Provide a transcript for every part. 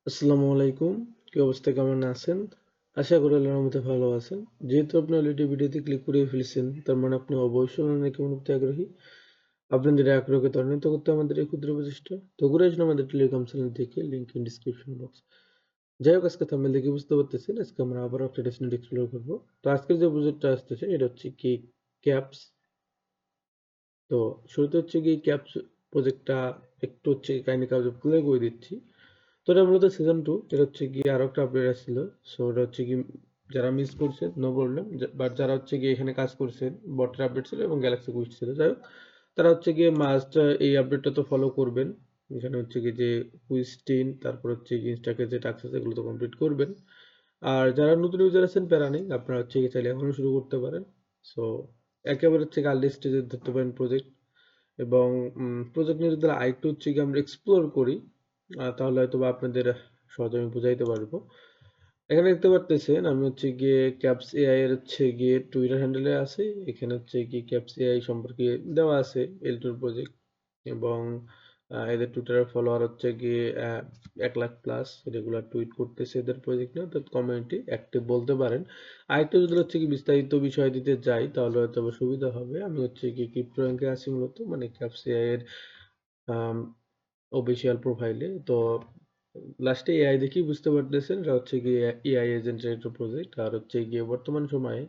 আসসালামু আলাইকুম। কি অবস্থা, কেমন আছেন? আশা করি আল্লাহর রহমতে ভালো আছেন। যেহেতু আপনি অলরেডি ভিডিওতে ক্লিক করে ফেলেছেন, তার মানে আপনি অবশ্যই অনলাইনে কেমন করতে আগ্রহী। আপনাদের এই আগ্রহকে ত্বরান্বিত করতে আমাদের এই ক্ষুদ্র প্রচেষ্টা। তো ঘুরে আসুন আমাদের টেলিগ্রাম চ্যানেল থেকে, লিংক ইন ডিসক্রিপশন বক্স। যাই হোক, আজকে থাম্বনেল দেখে বুঝতে পারতেছেন আজকে আমরা আবারও একটা ডেসটিনেশন এক্সপ্লোর করব। তো আজকের যে প্রজেক্টটা আসতেছে এটা হচ্ছে কি ক্যাপস। তো শুরুতে হচ্ছে কি ক্যাপস প্রজেক্টটা একটু হচ্ছে কাহিনী কাজ ক্লিয়ার করে দিচ্ছি। তো এটা মূলত সিজন 2, এটা হচ্ছে গিয়ে আরো একটা আপডেট আসছিল। সো এটা হচ্ছে কি যারা মিস করছে নো প্রবলেম, বাট যারা হচ্ছে গিয়ে এখানে কাজ করছেন, বটের আপডেট ছিল এবং গ্যালাক্সি কুইজ ছিল, যাই হোক তারা হচ্ছে গিয়ে মাস্ট এই আপডেটটা তো ফলো করবেন। এখানে হচ্ছে গিয়ে যে কুইজ 10, তারপর হচ্ছে গিয়ে ইনস্টাকে যে টাস্ক আছে এগুলো তো কমপ্লিট করবেন। আর যারা নতুন ইউজার আছেন প্যারা নেই, আপনারা হচ্ছে গিয়ে চাইলে এখনো শুরু করতে পারেন। সো একেবারে হচ্ছে আর্লি স্টেজে ধরতে পারেন প্রজেক্ট। এবং প্রজেক্ট নিয়ে যদি আরেকটু হচ্ছে গিয়ে আমরা এক্সপ্লোর করি, তাহলে হয়তো বা আপনাদের সহজে আমি বুঝাইতে পারবো। এখানে দেখতে পারতেছেন আমি হচ্ছে গিয়ে ক্যাপস এআই এর হচ্ছে গিয়ে টুইটার হ্যান্ডেলে আছে। এখানে হচ্ছে গিয়ে ক্যাপস এআই সম্পর্কে দেওয়া আছে এল2 প্রজেক্ট। এবং এদের টুইটারের ফলোয়ার হচ্ছে গিয়ে 1 লাখ প্লাস, রেগুলার টুইট করতেছে এদের প্রজেক্ট নিয়ে, অর্থাৎ কমিউনিটি অ্যাক্টিভ বলতে পারেন। আরেকটু যদি হচ্ছে কি বিস্তারিত বিষয় দিতে যাই তাহলে হয়তো বা সুবিধা হবে। আমি হচ্ছে কি ক্রিপ্টো র্যাঙ্কে আছি মূলত, মানে ক্যাপস এআই এর অফিসিয়াল প্রোফাইলে। তো লাস্টে এআই দেখেই বুঝতে পারতেছেন এটা হচ্ছে গিয়ে এআই এজেন্টের একটা প্রজেক্ট। আর হচ্ছে গিয়ে বর্তমান সময়ে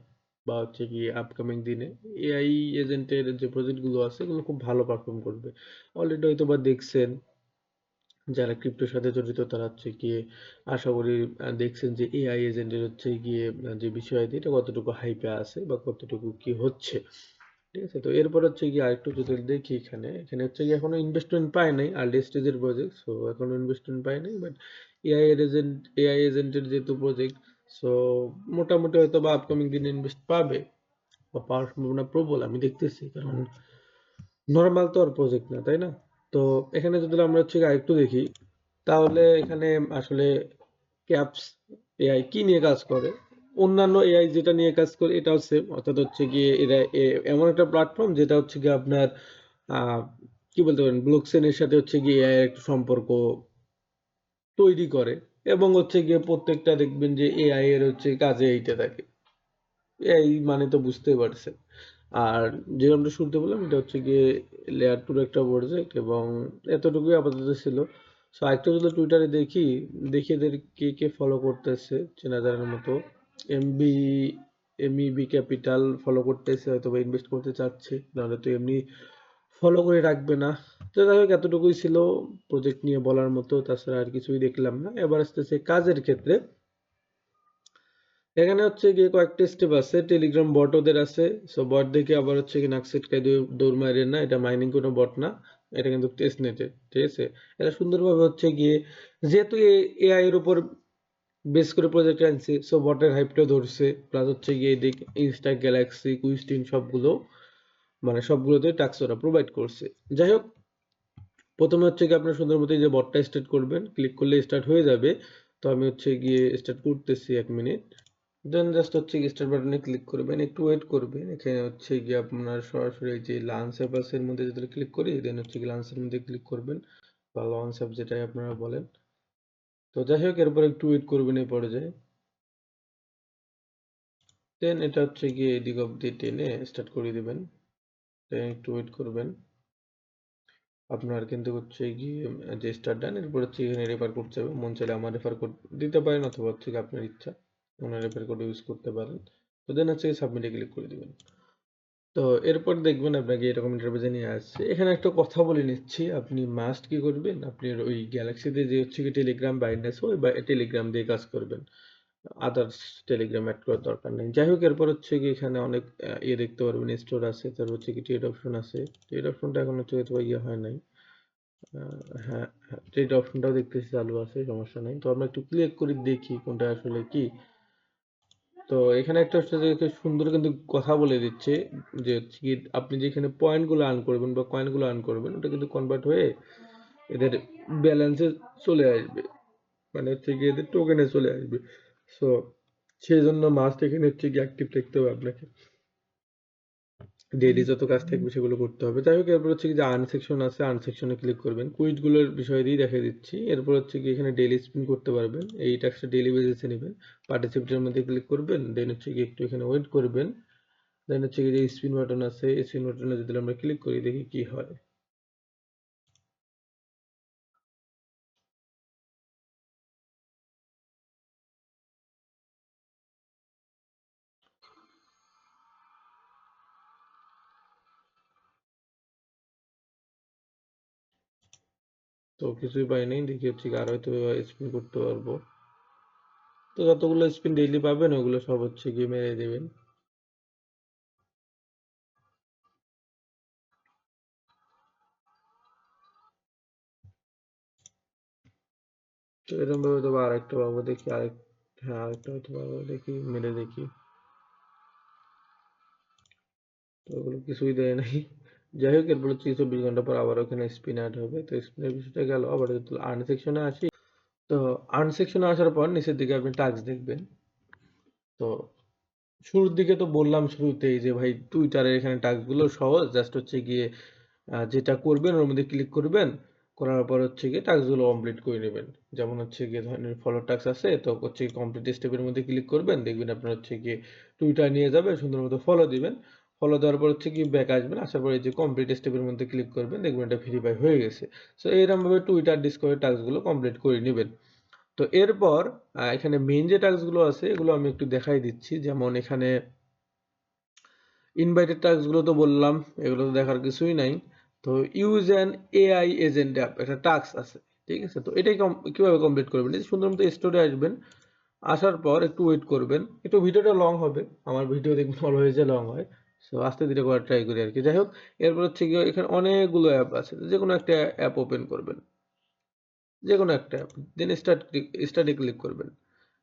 বা হচ্ছে গিয়ে আপকামিং দিনে এআই এজেন্টের যে প্রজেক্ট গুলো আছে এগুলো খুব ভালো পারফর্ম করবে। অলরেডি হয়তো বা দেখছেন যারা ক্রিপ্টোর সাথে জড়িত তারা হচ্ছে গিয়ে আশা করি দেখছেন যে এআই এজেন্টের হচ্ছে গিয়ে যে বিষয়টি এটা কতটুকু হাইপে আছে বা কতটুকু কি হচ্ছে। ঠিক আছে, তো এরপর হচ্ছে গিয়ে আরেকটু যদি দেখি, এখানে এখানে হচ্ছে গিয়ে এখনো ইনভেস্টমেন্ট পায় নাই, আর্লি স্টেজের প্রজেক্ট, সো এখনো ইনভেস্টমেন্ট পায় নাই। বাট এআই এজেন্টের যেহেতু প্রজেক্ট, সো মোটামুটি হয়তো বা আপকামিং দিনে ইনভেস্ট পাবে বা পাওয়ার সম্ভাবনা প্রবল আমি দেখতেছি, কারণ নর্মাল তো আর প্রজেক্ট না, তাই না? তো এখানে যদি আমরা হচ্ছে গিয়ে আরেকটু দেখি, তাহলে এখানে আসলে ক্যাপস এআই কি নিয়ে কাজ করে, অন্যান্য এআই যেটা নিয়ে কাজ করে এটাও সেম, অর্থাৎ হচ্ছে গিয়ে এরা এমন একটা প্ল্যাটফর্ম যেটা হচ্ছে গিয়ে আপনার আহ, কি বলতে পারেন ব্লকচেনের সাথে হচ্ছে গিয়ে এআই এর একটা সম্পর্ক তৈরি করে। এবং হচ্ছে গিয়ে প্রত্যেকটা দেখবেন যে এআই এর হচ্ছে কাজে এইটা থাকে। এআই মানে তো বুঝতেই পারছেন। আর যেরকমটা শুনতে বললাম এটা হচ্ছে গিয়ে লেয়ার 2 একটা প্রজেক্ট এবং এতটুকুই আপাতত ছিল। সো আরেকটা যদি টুইটারে দেখি, দেখি এদের কে কে ফলো করতেছে চেনা জানার মতো। এমবি এমইবি ক্যাপিটাল ফলো করতেছে, হয়তো বা ইনভেস্ট করতে চাচ্ছে, নাহলে তো এমনি ফলো করে রাখবে না। তো যাই হোক, এতটুকুই ছিল প্রজেক্ট নিয়ে বলার মতো, তাছাড়া আর কিছুই দেখলাম না। এবার আসতেছে কাজের ক্ষেত্রে। এখানে হচ্ছে গিয়ে কয়েকটা স্টেপ আছে, টেলিগ্রাম বট ওদের আছে। সো বট দেখে আবার হচ্ছে কি নাকসেটকায় দৌড় মারেন না, এটা মাইনিং কোনো বট না, এটা কিন্তু টেস্ট নেটেড, ঠিক আছে। এটা সুন্দরভাবে হচ্ছে গিয়ে যেহেতু এআই এর উপর বেস করে প্রজেক্ট আনছে, সো বটের হাইপটা ধরছে। প্লাস হচ্ছে গিয়ে এদিক ইনস্টা গ্যালাক্সি কুইস্টিন সবগুলো, মানে সবগুলোতে টাস্ক ওরা প্রোভাইড করছে। যাই হোক, প্রথমে হচ্ছে কি আপনার সুন্দর মতো এই যে বটটা স্টার্ট করবেন, ক্লিক করলে স্টার্ট হয়ে যাবে। তো আমি হচ্ছে গিয়ে স্টার্ট করতেছি 1 মিনিট। দেন জাস্ট হচ্ছে স্টার্ট বাটনে ক্লিক করবেন, একটু ওয়েট করবেন। এখানে হচ্ছে গিয়ে আপনার সরাসরি এই যে লঞ্চ অ্যাপ আছে এর মধ্যে যদি ক্লিক করি, দেন হচ্ছে গিয়ে লঞ্চের মধ্যে ক্লিক করবেন বা লঞ্চ অ্যাপ যেটাই আপনারা বলেন। তো যাই হোক, এরপর একটু ওয়েট করবেন এই পর্যায়ে। দেন এটা হচ্ছে গিয়ে এদিক অব্দি টেনে স্টার্ট করে দিবেন। দেন একটু ওয়েট করবেন। আপনার কিন্তু হচ্ছে গিয়ে যে স্টার্ট ডান, এরপর হচ্ছে এখানে রেফার কোড যাবে। মন চাইলে আমার রেফার কোড দিতে পারেন, অথবা হচ্ছে গিয়ে আপনার ইচ্ছা ওনার রেফার কোড ইউজ করতে পারেন। তো দেন হচ্ছে সাবমিটে ক্লিক করে দিবেন। তো এরপর দেখবেন আপনাকে এরকম ইন্টারভিউ নিয়ে আসছে। এখানে একটা কথা বলে নিচ্ছি, আপনি মাস্ট কি করবেন, আপনি ওই গ্যালাক্সিতে যে হচ্ছে কি টেলিগ্রাম বাইন্ড আছে ওই টেলিগ্রাম দিয়ে কাজ করবেন, আদার্স টেলিগ্রাম অ্যাড করার দরকার নেই। যাই হোক, এরপর হচ্ছে কি এখানে অনেক ইয়ে দেখতে পারবেন, স্টোর আছে, তারপর হচ্ছে কি ট্রেড অপশন আছে। ট্রেড অপশনটা এখন হচ্ছে হয়তো বা ইয়ে হয় নাই। হ্যাঁ, হ্যাঁ, ট্রেড অপশনটাও দেখতেছি চালু আছে, সমস্যা নাই। তো আমরা একটু ক্লিক করে দেখি কোনটা আসলে কি। তো এখানে একটা হচ্ছে যে একটা সুন্দর কিন্তু কথা বলে দিচ্ছে যে হচ্ছে কি আপনি যেখানে পয়েন্ট গুলো আর্ন করবেন বা কয়েন গুলো আর্ন করবেন ওটা কিন্তু কনভার্ট হয়ে এদের ব্যালেন্সে চলে আসবে, মানে হচ্ছে কি এদের টোকেনে চলে আসবে। সো সেই জন্য মাস্ট এখানে হচ্ছে কি অ্যাক্টিভ থাকতে হবে আপনাকে। ডেইলি যত কাজ থাকবে সেগুলো করতে হবে। যাই হোক, এরপর হচ্ছে কি যে আর্ন সেকশন আছে, আর্ন সেকশনে ক্লিক করবেন। কুইজ গুলোর বিষয় দিয়ে দেখে দিচ্ছি। এরপর হচ্ছে কি এখানে ডেইলি স্পিন করতে পারবেন, এই টাস্কটা ডেইলি বেসিসে নেবেন। পার্টিসিপেটের মধ্যে ক্লিক করবেন, দেন হচ্ছে কি একটু এখানে ওয়েট করবেন, দেন হচ্ছে কি যে স্পিন বাটন আছে, স্পিন বাটনে যদি আমরা ক্লিক করি দেখি কি হয়। তো কিছুই পাই নাই, দেখি হচ্ছে কি আর হয়তো স্পিন করতে পারবো। তো যতগুলো স্পিন ডেইলি পাবেন ওগুলো সব হচ্ছে কি মেরে দেবেন। তো এরকম ভাবে তো আরেকটা পাবো, দেখি আরেক, হ্যাঁ আরেকটা হয়তো পাবো, দেখি মেরে দেখি। তো ওগুলো কিছুই দেয় নাই। যাই হোক, এরপর হচ্ছে 24 ঘন্টা পর আবার ওখানে স্পিন অ্যাড হবে। তো স্পিনের বিষয়টা গেল, আবার যদি আর্ন সেকশনে আসি, তো আর্ন সেকশনে আসার পর নিচের দিকে আপনি টাস্ক দেখবেন। তো শুরুর দিকে তো বললাম শুরুতেই যে ভাই টুইটারের এখানে টাস্ক গুলো সহজ, জাস্ট হচ্ছে গিয়ে যেটা করবেন ওর মধ্যে ক্লিক করবেন, করার পর হচ্ছে গিয়ে টাস্ক গুলো কমপ্লিট করে নেবেন। যেমন হচ্ছে গিয়ে ধরেন ফলো টাস্ক আছে, তো হচ্ছে কমপ্লিট স্টেপের মধ্যে ক্লিক করবেন, দেখবেন আপনার হচ্ছে গিয়ে টুইটার নিয়ে যাবে, সুন্দর মতো ফলো দিবেন। ফলো দেওয়ার পর হচ্ছে কি ব্যাক আসবেন, আসার পর এই যে কমপ্লিট স্টেপের মধ্যে ক্লিক করবেন, দেখবেন এটা ভেরিফাই হয়ে গেছে। সো এরকম ভাবে টুইটার ডিসকভারি টাস্ক গুলো কমপ্লিট করে নেবেন। তো এরপর এখানে মেইন যে টাস্ক গুলো আছে এগুলো আমি একটু দেখাই দিচ্ছি। যেমন এখানে ইনভাইটেড টাস্ক গুলো তো বললাম, এগুলো তো দেখার কিছুই নাই। তো use an AI agent app একটা টাস্ক আছে, ঠিক আছে? তো এটাই কিভাবে কমপ্লিট করবেন, এই যে সুন্দর মতো স্টোরে আসবেন, আসার পর একটু ওয়েট করবেন, একটু ভিডিওটা লং হবে, আমার ভিডিও দেখবেন অলওয়েজ লং হয়, সো আস্তে ধীরে করার ট্রাই করি আর কি। যাই হোক, এরপর হচ্ছে গিয়ে এখানে অনেকগুলো অ্যাপ আছে, যে কোনো একটা অ্যাপ ওপেন করবেন, যে কোনো একটা অ্যাপ, দেন স্টার্টে ক্লিক করবেন।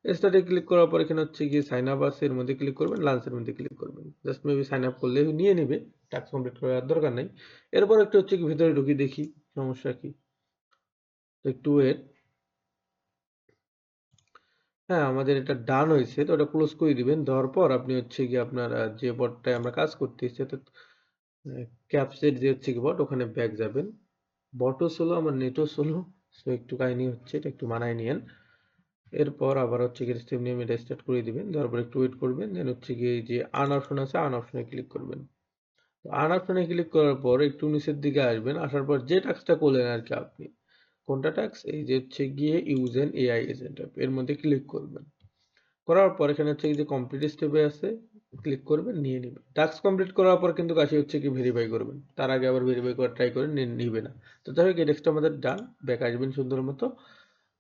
স্টার্টে ক্লিক করার পর এখানে হচ্ছে গিয়ে সাইন আপ আছে, এর মধ্যে ক্লিক করবেন, লাঞ্চের মধ্যে ক্লিক করবেন। জাস্ট মেবি সাইন আপ করলে নিয়ে নেবে, টাস্ক কমপ্লিট করার দরকার নাই। এরপর একটু হচ্ছে কি ভিতরে ঢুকি দেখি সমস্যা কি। তো একটু ওয়েট। হ্যাঁ, আমাদের এটা ডান হয়েছে, তো ওটা ক্লোজ করে দিবেন। দেওয়ার পর আপনি হচ্ছে গিয়ে আপনার যে বটটায় আমরা কাজ করতেছি, অর্থাৎ ক্যাপসেট যে হচ্ছে কি বট, ওখানে ব্যাক যাবেন। বটও স্লো, আমার নেটও স্লো, সো একটু কাহিনী হচ্ছে, এটা একটু মানায় নিয়েন। এরপর আবার হচ্ছে গিয়ে স্টেপ নিয়ে এটা স্টার্ট করে দিবেন, দেওয়ার পর একটু ওয়েট করবেন, দেন হচ্ছে গিয়ে এই যে আর্ন অপশন আছে, আর্ন অপশনে ক্লিক করবেন। তো আর্ন অপশনে ক্লিক করার পর একটু নিচের দিকে আসবেন, আসার পর যে টাস্কটা করলেন আর কি আপনি, কোনটা টাস্ক, এই যে হচ্ছে গিয়ে use N AI agent app, এর মধ্যে ক্লিক করবেন। করার পর এখানে হচ্ছে যে কমপ্লিট স্টেপে আছে, ক্লিক করবেন, নিয়ে নেবেন। টাস্ক কমপ্লিট করার পর কিন্তু কাশি হচ্ছে কি ভেরিফাই করবেন, তার আগে আবার ভেরিফাই করার ট্রাই করেন, নিবে না। তো যাই হোক, এই টাস্কটা আমাদের ডান। ব্যাক আসবেন সুন্দর মতো,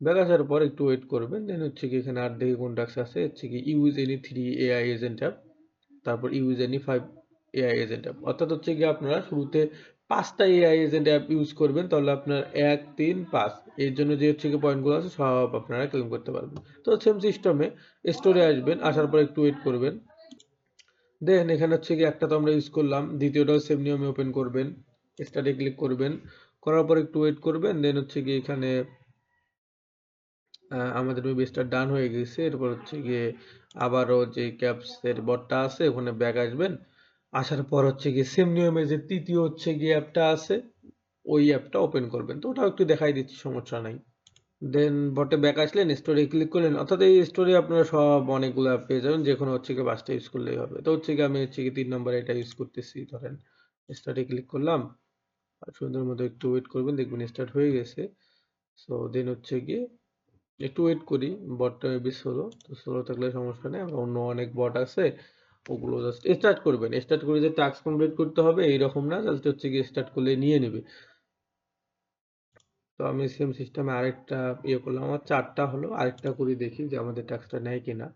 ব্যাক আসার পর একটু ওয়েট করবেন, দেন হচ্ছে কি এখানে আর দেখি কোন টাস্ক আছে, হচ্ছে কি use any 3 AI agent app, তারপর use any 5 AI agent app. অর্থাৎ হচ্ছে কি আপনারা শুরুতে 5টা এআই এজেন্ট অ্যাপ ইউজ করবেন, তাহলে আপনার 1 3 5 এর জন্য যে হচ্ছে কি পয়েন্টগুলো আছে সব আপনারা ক্লেম করতে পারবেন। তো সেম সিস্টেমে স্টোরে আসবেন, আসার পর একটু ওয়েট করবেন, দেন এখানে হচ্ছে কি একটা তো আমরা ইউজ করলাম, দ্বিতীয়টাও সেম নিয়মে ওপেন করবেন, স্টার্টে ক্লিক করবেন, করার পর একটু ওয়েট করবেন, দেন হচ্ছে কি এখানে আমাদের ওই বেসটা ডান হয়ে গেছে। এরপর হচ্ছে গিয়ে আবারও যে ক্যাপসের বটটা আছে ওখানে ব্যাক আসবেন, আসার পর হচ্ছে গিয়ে সেম নিয়মে যে তৃতীয় হচ্ছে গিয়ে অ্যাপটা আছে, ওই অ্যাপটা ওপেন করবেন। তো ওটাও একটু দেখাই দিচ্ছি, সমস্যা নাই। দেন বটে ব্যাক আসলেন, স্টোরে ক্লিক করলেন, অর্থাৎ এই স্টোরে আপনারা সব অনেকগুলো অ্যাপ পেয়ে যাবেন, যে কোনো হচ্ছে গিয়ে 5টা ইউজ করলেই হবে। তো হচ্ছে গিয়ে আমি হচ্ছে গিয়ে 3 নম্বরে এটা ইউজ করতেছি, ধরেন স্টার্টে ক্লিক করলাম, আর সুন্দর মতো একটু ওয়েট করবেন, দেখবেন স্টার্ট হয়ে গেছে। সো দেন হচ্ছে গিয়ে একটু ওয়েট করি, বটটা মেবি স্লো, তো স্লো থাকলে সমস্যা নেই, অন্য অনেক বট আছে, ওগুলো জাস্ট স্টার্ট করবেন। স্টার্ট করে যে টাস্ক কমপ্লিট করতে হবে এইরকম না, জাস্ট হচ্ছে গিয়ে স্টার্ট করলে নিয়ে নেবে। তো আমি সেম সিস্টেমে আরেকটা ইয়ে করলাম, আমার 4টা হলো, আরেকটা করে দেখি যে আমাদের টাস্কটা নেয় কিনা।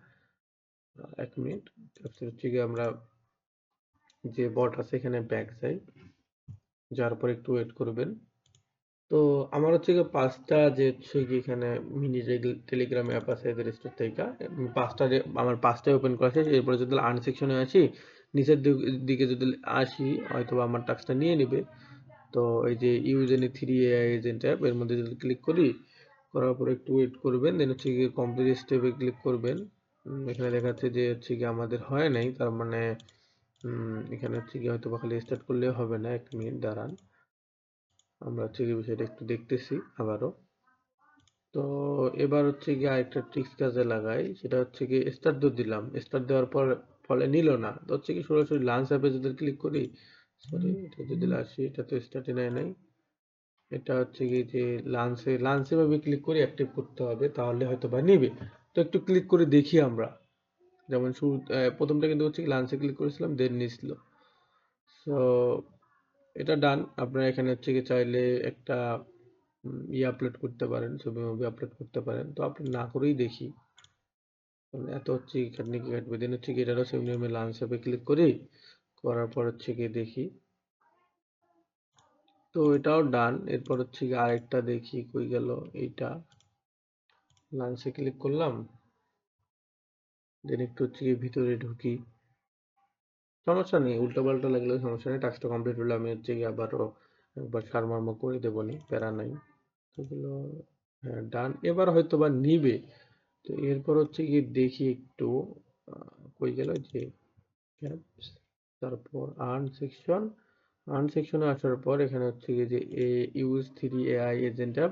1 মিনিট। তারপর হচ্ছে গিয়ে আমরা যে বট আছে এখানে ব্যাক যাই, যার পর একটু ওয়েট করবেন। তো আমার হচ্ছে গিয়ে 5টা যে হচ্ছে কি এখানে মিনি টেলিগ্রাম অ্যাপ আছে এদের স্টোর থেকে, আমার 5টাই ওপেন করা আছে। এরপরে যদি আর্ন সেকশনে আসি, নিচের দিকে যদি আসি, হয়তো আমার টাস্কটা নিয়ে নিবে। তো এই যে use any 3 AI agent app, এর মধ্যে যদি ক্লিক করি, করার পর একটু ওয়েট করবেন, দেন হচ্ছে গিয়ে কমপ্লিট স্টেপে ক্লিক করবেন। এখানে দেখাচ্ছে যে হচ্ছে কি আমাদের হয় নাই, তার মানে এখানে হচ্ছে গিয়ে হয়তো বা খালি স্টার্ট করলে হবে না, 1 মিনিট দাঁড়ান, আমরা হচ্ছে গিয়ে বিষয়টা একটু দেখতেছি আবারও। তো এবার হচ্ছে গিয়ে আরেকটা ট্রিক্স কাজে লাগাই, সেটা হচ্ছে কি স্টার্ট দিলাম, স্টার্ট দেওয়ার পর ফলে নিল না, তো হচ্ছে কি সরাসরি লাঞ্চ অ্যাপে যদি ক্লিক করি, সরি এটা যদি আসি, এটা তো স্টার্টে নেয় নাই, এটা হচ্ছে কি যে লাঞ্চে ভাবে ক্লিক করে অ্যাক্টিভ করতে হবে, তাহলে হয়তো বা নিবে। তো একটু ক্লিক করে দেখি আমরা, যেমন শুরু প্রথমটা কিন্তু হচ্ছে লাঞ্চে ক্লিক করেছিলাম, দেন নিছিল। সো এটা ডান। আপনারা এখানে হচ্ছে কি চাইলে একটা আপলোড করতে পারেন, ছবি মুভি আপলোড করতে পারেন, তো আপনি না করেই দেখি, কারণ এত হচ্ছে খাটনি কি কাটবে। দেন হচ্ছে কি এটারও সেম নিয়মে লাঞ্চ অ্যাপে ক্লিক করি, করার পর হচ্ছে কি দেখি, তো এটাও ডান। এরপর হচ্ছে কি আরেকটা দেখি কই গেল, এইটা লাঞ্চে ক্লিক করলাম, দেন একটু হচ্ছে কি ভিতরে ঢুকি, সমস্যা নেই, উল্টো পাল্টা লাগলেও সমস্যা নেই, টাস্কটা কমপ্লিট হলে আমি হচ্ছে কি আবারও একবার সারমর্ম করে দেবো নি, প্যারা নাই। তো এগুলো হ্যাঁ ডান, এবার হয়তো বা নিবে। তো এরপর হচ্ছে কি দেখি একটু কই গেল যে ক্যাপস, তারপর আর্ন সেকশনে আসার পর এখানে হচ্ছে কি যে ইউজ 3 AI এজেন্ট অ্যাপ,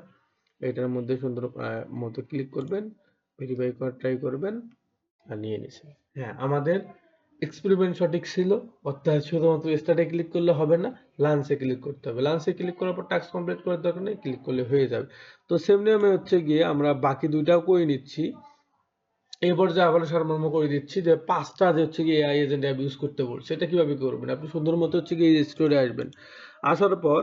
এটার মধ্যে সুন্দর মতো ক্লিক করবেন, ভেরিফাই করার ট্রাই করবেন, আর নিয়ে নিছে। হ্যাঁ, আমাদের এক্সপেরিমেন্ট সঠিক ছিল, অর্থাৎ শুধুমাত্র স্টার্টে ক্লিক করলে হবে না, লাঞ্চে ক্লিক করতে হবে, লাঞ্চে ক্লিক করার পর টাস্ক কমপ্লিট করার দরকার নেই, ক্লিক করলে হয়ে যাবে। তো সেম নিয়মে হচ্ছে গিয়ে আমরা বাকি দুইটাও করে নিচ্ছি। এই পর্যায়ে আবার সারমর্ম করে দিচ্ছি যে 5টা যে হচ্ছে কি এআই এজেন্ট অ্যাপ ইউজ করতে বলছে, এটা কিভাবে করবেন। আপনি সুন্দর মতো হচ্ছে কি এই স্টোরে আসবেন, আসার পর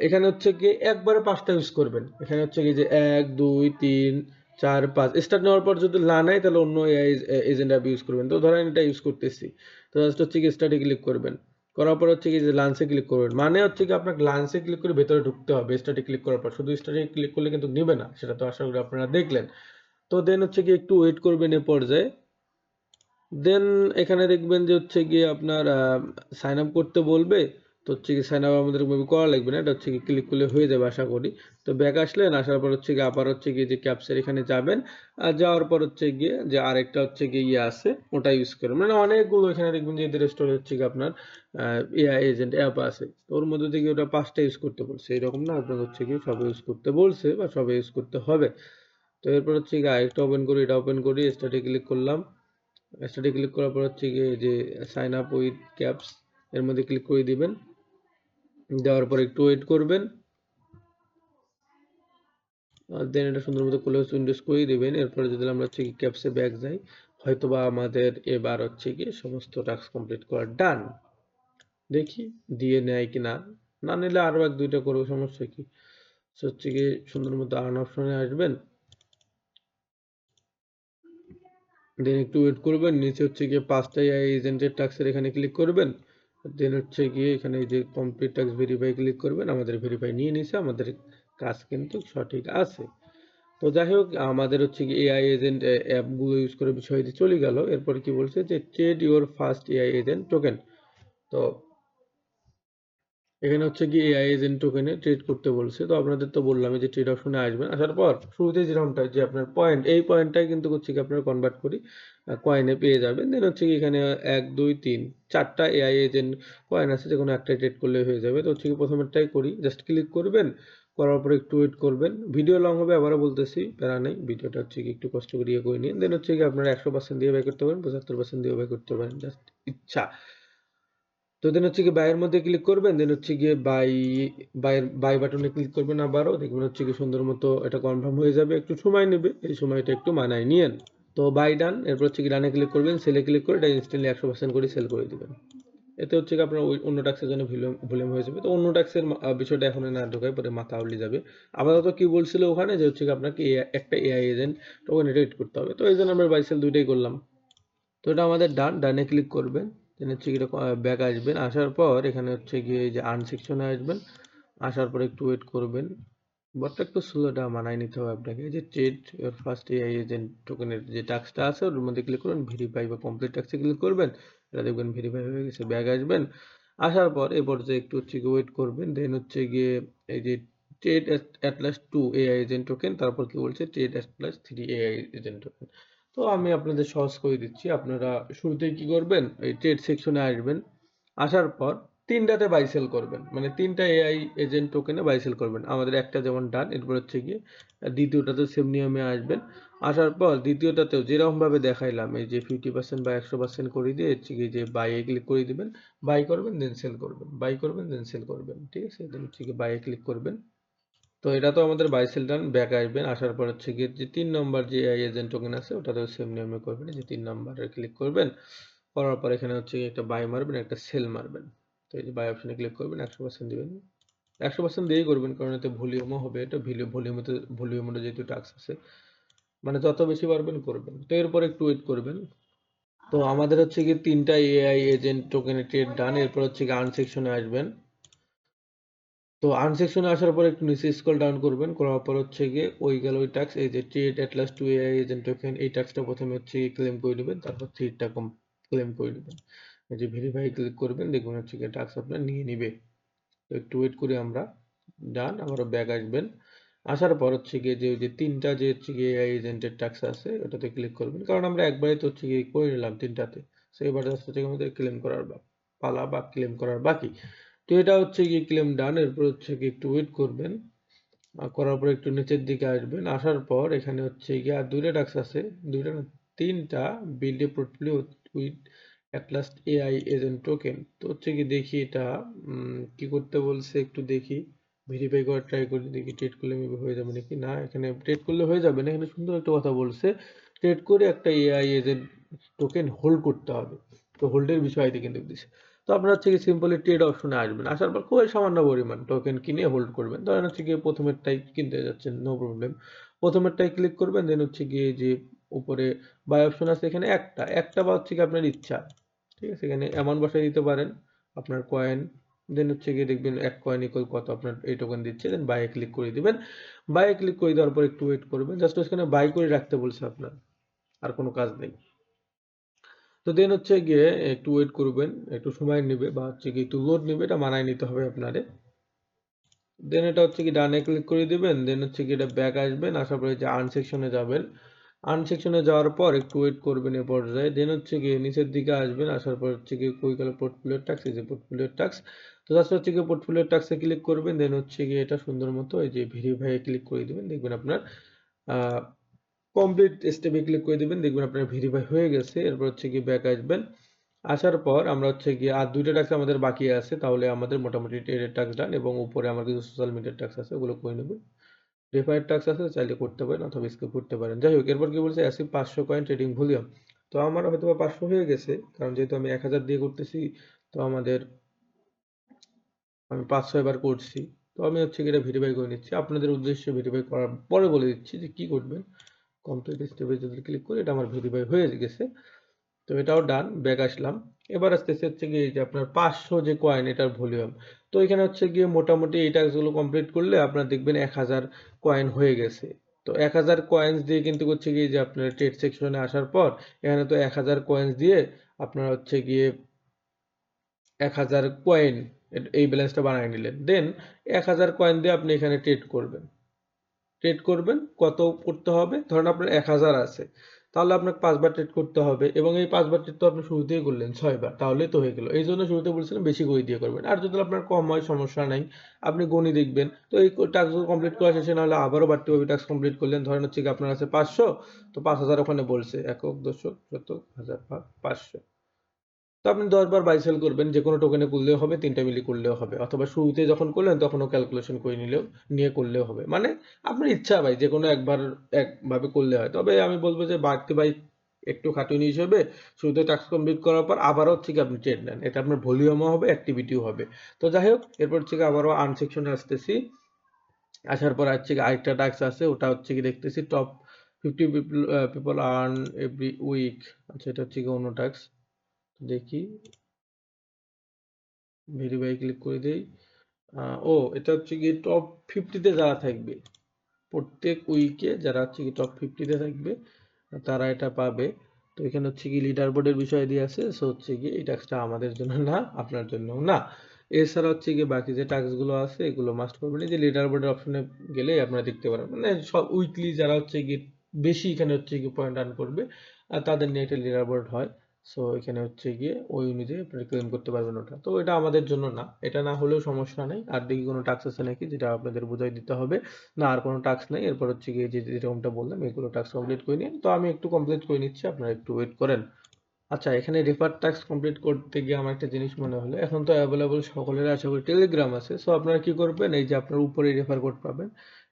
এখানে হচ্ছে কি একবারে 5টা ইউজ করবেন। এখানে হচ্ছে কি যে 1 2 3 4 5 স্টার্ট নেওয়ার পর যদি না নেয় তাহলে অন্য এআই এজেন্ট অ্যাপ ইউজ করবেন। তো ধরেন এটা ইউজ করতেছি, তো জাস্ট হচ্ছে কি স্টার্টে ক্লিক করবেন, করার পর হচ্ছে কি যে লাঞ্চে ক্লিক করবেন, মানে হচ্ছে কি আপনাকে লাঞ্চে ক্লিক করে ভেতরে ঢুকতে হবে স্টার্টে ক্লিক করার পর, শুধু স্টার্টে ক্লিক করলে কিন্তু নিবে না, সেটা তো আশা করি আপনারা দেখলেন। তো দেন হচ্ছে কি একটু ওয়েট করবেন এ পর্যায়ে, দেন এখানে দেখবেন যে হচ্ছে গিয়ে আপনার সাইন আপ করতে বলবে, তো হচ্ছে কি সাইন আপ আমাদের মেবি করা লাগবে না, এটা হচ্ছে কি ক্লিক করলে হয়ে যাবে আশা করি। তো ব্যাক আসলেন, আসার পর হচ্ছে গিয়ে আবার হচ্ছে গিয়ে যে ক্যাপসের এখানে যাবেন, আর যাওয়ার পর হচ্ছে গিয়ে যে আরেকটা হচ্ছে গিয়ে ইয়ে আছে ওটা ইউজ করবেন, মানে অনেকগুলো এখানে দেখবেন যে এদের স্টোরে হচ্ছে গিয়ে আপনার এআই এজেন্ট অ্যাপ আছে, তো ওর মধ্যে থেকে ওটা 5টা ইউজ করতে বলছে, এরকম না, আপনার হচ্ছে গিয়ে সব ইউজ করতে বলছে বা সব ইউজ করতে হবে। তো এরপর হচ্ছে গিয়ে আরেকটা ওপেন করি, এটা ওপেন করি, স্টার্টে ক্লিক করলাম, স্টার্টে ক্লিক করার পর হচ্ছে গিয়ে যে সাইন আপ উইথ ক্যাপস এর মধ্যে ক্লিক করে দিবেন, দেওয়ার পর একটু ওয়েট করবেন, আর দেন এটা সুন্দর মতো ক্লোজ উইন্ডোজ করে দিবেন। এরপরে যদি আমরা হচ্ছে কি ক্যাপসে ব্যাক যাই, হয়তোবা আমাদের এবার হচ্ছে গিয়ে সমস্ত টাস্ক কমপ্লিট করা ডান। দেখি দিয়ে নেয় কি না, না নিলে আরো 1 2টা করবো, সমস্যা কি। হচ্ছে গিয়ে সুন্দর মতো আর্ন অপশনে আসবেন, দেন একটু ওয়েট করবেন, নিচে হচ্ছে গিয়ে 5টা এআই এজেন্টের টাস্কের এখানে ক্লিক করবেন, দেন হচ্ছে গিয়ে এখানে এই যে কমপ্লিট টাস্ক ভেরিফাই ক্লিক করবেন, আমাদের ভেরিফাই নিয়ে নিছে, আমাদের কাজ কিন্তু সঠিক আছে। তো যাই হোক, আমাদের হচ্ছে কি এআই এজেন্ট অ্যাপগুলো ইউজ করে বিষয়টি চলে গেল। এরপর কি বলছে যে trade your first AI agent token. তো এখানে হচ্ছে কি এআই এজেন্ট টোকেনে ট্রেড করতে বলছে, তো আপনাদের তো বললাম যে ট্রেড অপশনে আসবেন, আসার পর শুরুতে যেরকমটা যে আপনার পয়েন্ট, এই পয়েন্টটাই কিন্তু হচ্ছে কি আপনারা কনভার্ট করি কয়েনে পেয়ে যাবেন। দেন হচ্ছে কি এখানে 1 2 3 4টা এআই এজেন্ট কয়েন আছে, যে কোনো একটাই ট্রেড করলে হয়ে যাবে। তো হচ্ছে কি প্রথমেরটাই করি, জাস্ট ক্লিক করবেন, করার পর একটু ওয়েট করবেন, ভিডিও লং হবে আবারও বলতেছি, প্যারা নেই, ভিডিওটা হচ্ছে কি একটু কষ্ট করে করে নিন। দেন হচ্ছে কি আপনারা 100% দিয়ে বাই করতে পারেন, 75% দিয়ে বাই করতে পারেন, জাস্ট ইচ্ছা। তো দেন হচ্ছে গিয়ে বাইয়ের মধ্যে ক্লিক করবেন, দেন হচ্ছে গিয়ে বাই বাটনে ক্লিক করবেন, আবারও দেখবেন হচ্ছে কি সুন্দর মতো এটা কনফার্ম হয়ে যাবে, একটু সময় নেবে, এই সময়টা একটু মানায় নিয়েন। তো বাই ডান, এরপর হচ্ছে কি ডানে ক্লিক করবেন, সেলে ক্লিক করে এটা ইনস্ট্যান্টলি 100% করে সেল করে দিবেন। এতে হচ্ছে কি আপনার ওই অন্য ট্যাক্সের জন্য ভলিউম হয়ে যাবে। তো অন্য ট্যাক্সের বিষয়টা এখন না ঢোকায়, পরে মাথা উল্টে যাবে। আপাতত কি বলছিল ওখানে যে হচ্ছে কি আপনাকে একটা এআই এজেন্ট টোকেন রেট করতে হবে, তো এই জন্য আমরা বাই সেল দুইটাই করলাম। তো এটা আমাদের ডান, ডানে ক্লিক করবেন, দেন হচ্ছে গিয়ে ব্যাক আসবেন, আসার পর এখানে হচ্ছে গিয়ে এই যে আর্ন সেকশনে আসবেন, আসার পর একটু ওয়েট করবেন, বটটা একটু স্লোটা মানায় নিতে হবে আপনাকে। এই যে trade your first AI agent টোকেনের যে টাস্কটা আছে ওর মধ্যে ক্লিক করবেন, ভেরিফাই বা কমপ্লিট টাস্কে ক্লিক করবেন, এটা দেখবেন ভেরিফাই হয়ে গেছে, ব্যাক আসবেন, আসার পর এই পর্যায়ে একটু হচ্ছে গিয়ে ওয়েট করবেন, দেন হচ্ছে গিয়ে এই যে trade Atlas 2 AI agent token, তারপর কি বলছে trade Atlas 3 AI agent token, তো আমি আপনাদের সহজ করে দিচ্ছি। আপনারা শুরুতেই কি করবেন? এই ট্রেড সেকশনে আসবেন। আসার পর ৩ টাতে বাই সেল করবেন। মানে ৩ টা এআই এজেন্ট টোকেনে বাই সেল করবেন। আমাদের একটা যেমন ডান, এরপর হচ্ছে গিয়ে দ্বিতীয়টাতেও সেম নিয়মে আসবেন। আসার পর দ্বিতীয়টাতেও যেরকমভাবে দেখাইলাম, এই যে 50% বা 100% করে দিয়ে হচ্ছে গিয়ে যে বাই এ ক্লিক করে দিবেন। বাই করবেন দেন সেল করবেন। বাই করবেন দেন সেল করবেন। ঠিক আছে? দেন হচ্ছে গিয়ে বাই এ ক্লিক করবেন। তো এটা তো আমাদের বাই সেল ডান। ব্যাক আসবেন। আসার পর হচ্ছে গিয়ে যে ৩ নাম্বার যে এআই এজেন্ট টোকেন আছে ওটাতেও সেম নিয়মে করবেন। এই যে ৩ নাম্বারে ক্লিক করবেন। করার পর এখানে হচ্ছে গিয়ে একটা বাই মারবেন, একটা সেল মারবেন। তো এই যে বাই অপশনে ক্লিক করবেন, 100% দিবেন। 100% দিয়েই করবেন, কারণ এতে ভলিউমও হবে। এটা ভলিউমের যেহেতু টাস্ক আছে, মানে যত বেশি পারবেন করবেন। তো এরপর একটু ওয়েট করবেন। তো আমাদের হচ্ছে গিয়ে ৩ টা এআই এজেন্ট টোকেনের ট্রেড ডান। এরপর হচ্ছে গিয়ে আর্ন সেকশনে আসবেন। তো আর্ন সেকশনে আসার পর একটু নিচে স্ক্রল ডাউন করবেন। করার পর হচ্ছে গিয়ে ওই গেল ওই টাস্ক, এই যে trade atlas to AI agent token, এই টাস্কটা প্রথমে হচ্ছে ক্লেম করে নেবেন, তারপর থ্রিটা ক্লেম করে নেবেন। এই যে ভেরিফাই ক্লিক করবেন, দেখবেন হচ্ছে গিয়ে টাস্ক আপনার নিয়ে নিবে। তো একটু ওয়েট করে আমরা ডান, আবারও ব্যাক আসবেন। আসার পর হচ্ছে গিয়ে যে ওই যে ৩ টা যে হচ্ছে গিয়ে এআই এজেন্টের টাস্ক আছে ওটাতে ক্লিক করবেন, কারণ আমরা একবারে তো হচ্ছে গিয়ে করে নিলাম ৩টাতে। সো এবার জাস্ট হচ্ছে আমাদের ক্লেম করার পালা বা ক্লেম করার বাকি। তো এটা হচ্ছে গিয়ে ক্লেম ডান। এরপর হচ্ছে গিয়ে একটু ওয়েট করবেন। করার পর একটু নিচের দিকে আসবেন। আসার পর এখানে হচ্ছে গিয়ে আর ২টা টাস্ক আছে, ২টা না ৩টা, build a portfolio with at last AI agent token. তো হচ্ছে কি দেখি এটা কি করতে বলছে, একটু দেখি ভেরিফাই করার ট্রাই করি, দেখি ট্রেড করলে মেবি হয়ে যাবে নাকি। না, এখানে ট্রেড করলে হয়ে যাবে না। এখানে সুন্দর একটা কথা বলছে, ট্রেড করে একটা এআই এজেন্ট টোকেন হোল্ড করতে হবে। তো হোল্ডের বিষয়টি কিন্তু দিচ্ছে। তো আপনার হচ্ছে কি সিম্পলি ট্রেড অপশনে আসবেন। আসার পর খুবই সামান্য পরিমাণ টোকেন কিনে হোল্ড করবেন। ধরেন হচ্ছে গিয়ে প্রথমেরটাই কিনতে যাচ্ছেন, নো প্রবলেম। প্রথমেরটাই ক্লিক করবেন, দেন হচ্ছে গিয়ে যে উপরে বাই অপশন আছে এখানে একটা বা হচ্ছে কি আপনার ইচ্ছা। ঠিক আছে? এখানে অ্যামাউন্ট বসাই দিতে পারেন, আপনার কয়েন। দেন হচ্ছে গিয়ে দেখবেন ১ কয়েন ইকুয়াল কত আপনার এই টোকেন দিচ্ছে। দেন বাই এ ক্লিক করে দিবেন। বাই এ ক্লিক করে দেওয়ার পর একটু ওয়েট করবেন। জাস্ট এখানে বাই করে রাখতে বলছে আপনার। আর কোনো কাজ নেই। তো দেন হচ্ছে গিয়ে একটু ওয়েট করবেন, একটু সময় নেবে বা হচ্ছে গিয়ে একটু লোড নেবে, এটা মানায় নিতে হবে আপনারে। দেন এটা হচ্ছে কি ডানে ক্লিক করে দিবেন, দেন হচ্ছে কি এটা ব্যাক আসবেন, আসার পরে যে আর্ন সেকশনে যাবেন। আর্ন সেকশনে যাওয়ার পর একটু ওয়েট করবেন এ পর্যায়ে। দেন হচ্ছে গিয়ে নিচের দিকে আসবেন, আসার পর হচ্ছে গিয়ে কই গেল পোর্টফোলিও টাস্ক, এই যে পোর্টফোলিও টাস্ক। তো জাস্ট হচ্ছে গিয়ে পোর্টফোলিও টাস্কে ক্লিক করবেন, দেন হচ্ছে গিয়ে এটা সুন্দর মতো এই যে ভেরিফাই এ ক্লিক করে দিবেন, দেখবেন আপনার আহ কমপ্লিট স্টেপে ক্লিক করে দিবেন, দেখবেন আপনার ভেরিফাই হয়ে গেছে। এরপর হচ্ছে গিয়ে ব্যাক আসবেন। আসার পর আমরা হচ্ছে গিয়ে আর ২টা টাস্ক আমাদের বাকি আছে, তাহলে আমাদের মোটামুটি ট্রেডের টাস্ক ডান, এবং উপরে আমার কিছু সোশ্যাল মিডিয়ার টাস্ক আছে, ওগুলো করে নেব। রেফারের টাস্ক আছে, চাইলে করতে পারেন অথবা স্কিপ করতে পারেন। যাই হোক, এরপর কি বলছে, অ্যাচিভ ৫০০ কয়েন ট্রেডিং ভলিউম। তো আমার হয়তোবা ৫০০ হয়ে গেছে, কারণ যেহেতু আমি ১০০০ দিয়ে করতেছি। তো আমি ৫০০ এবার করছি। তো আমি হচ্ছে গিয়ে এটা ভেরিফাই করে নিচ্ছি। আপনাদের উদ্দেশ্যে ভেরিফাই করার পরে বলে দিচ্ছি যে কি করবেন। কমপ্লিট স্টেপে যদি ক্লিক করি, এটা আমার ভেরিফাই হয়ে গেছে। তো এটাও ডান, ব্যাক আসলাম। এবার আসতেছে হচ্ছে গিয়ে যে আপনার ৫০০ যে কয়েন এটার ভলিউম। তো এখানে হচ্ছে গিয়ে মোটামুটি এই টাস্কগুলো কমপ্লিট করলে আপনার দেখবেন ১০০০ কয়েন হয়ে গেছে। তো ১০০০ কয়েন্স দিয়ে কিন্তু হচ্ছে গিয়ে যে আপনার ট্রেড সেকশনে আসার পর এখানে তো ১০০০ কয়েন্স দিয়ে আপনার হচ্ছে গিয়ে ১০০০ কয়েন এই ব্যালেন্সটা বানায় নিলেন। দেন ১০০০ কয়েন দিয়ে আপনি এখানে ট্রেড করবেন। ট্রেড করবেন কত করতে হবে, ধরেন আপনার ১০০০ আছে, তাহলে আপনাকে ৫ বার ট্রেড করতে হবে, এবং এই ৫ বার ট্রেড তো আপনি শুরুতেই করলেন ৬ বার, তাহলেই তো হয়ে গেল। এই জন্য শুরুতে বলছিলাম বেশি করে দিয়ে করবেন। আর যদি আপনার কম হয় সমস্যা নাই, আপনি গণি দেখবেন। তো এই টাস্কগুলো কমপ্লিট করা শেষে নাহলে আবারও বাড়তিভাবে টাস্ক কমপ্লিট করলেন। ধরেন হচ্ছে কি আপনার আছে ৫০০, তো ৫০০০ ওখানে বলছে একক, দশক, শতক, হাজার, ভাগ ৫০০। তো আপনি ১০ বার বাই সেল করবেন, যে কোনো টোকেনে করলেও হবে, ৩টা মিলিয়ে করলেও হবে, অথবা শুরুতে যখন করলেন তখনও ক্যালকুলেশন করে নিয়ে করলেও হবে। মানে আপনার ইচ্ছা ভাই, যে কোনো একবার একভাবে করলে হয়। তবে আমি বলব যে বাড়তি ভাই একটু খাটুনি হিসেবে শুরুতে টাস্ক কমপ্লিট করার পর আবারও হচ্ছে কি আপনি ট্রেড নেন, এটা আপনার ভলিউমও হবে, অ্যাক্টিভিটিও হবে। তো যাই হোক, এরপর হচ্ছে কি আবারও আর্ন সেকশনে আসতেছি। আসার পর হচ্ছে কি আরেকটা টাস্ক আছে, ওটা হচ্ছে কি দেখতেছি top 50 people earn every week. আচ্ছা, এটা হচ্ছে কি অন্য টাস্ক। দেখি, ভেরিফাই ক্লিক করে দেই। এটা হচ্ছে গিয়ে টপ 50 তে যারা থাকবে, প্রত্যেক উইকে যারা হচ্ছে কি টপ 50 তে থাকবে তারা এটা পাবে। তো এখানে হচ্ছে কি লিডার বোর্ডের বিষয় দিয়ে আছে। সো হচ্ছে কি এই টাস্কটা আমাদের জন্য না, আপনার জন্য না। এছাড়া হচ্ছে কি বাকি যে টাস্ক গুলো আছে এগুলো মাস্ট করবেন। এই যে লিডার বোর্ডের অপশনে গেলে আপনারা দেখতে পারেন, মানে সব উইকলি যারা হচ্ছে কি বেশি এখানে হচ্ছে গিয়ে পয়েন্ট আর্ন করবে আর তাদের নিয়ে একটা লিডার বোর্ড হয়। সো এখানে হচ্ছে গিয়ে ওই অনুযায়ী আপনারা ক্লেম করতে পারবেন ওটা। তো এটা আমাদের জন্য না, এটা না হলেও সমস্যা নেই। আর দেখি কোনো টাস্ক আছে নাকি যেটা আপনাদের বুঝাই দিতে হবে। না আর কোনো টাস্ক নেই। এরপর হচ্ছে গিয়ে যে যেরকমটা বললাম এগুলো টাস্ক কমপ্লিট করে নিন। তো আমি একটু কমপ্লিট করে নিচ্ছি, আপনারা একটু ওয়েট করেন। আচ্ছা, এখানে রেফার টাস্ক কমপ্লিট করতে গিয়ে আমার একটা জিনিস মনে হলো, এখন তো অ্যাভেলেবল সকলের আশা করি টেলিগ্রাম আছে। সো আপনারা কি করবেন, এই যে আপনার উপরে রেফার কোড পাবেন,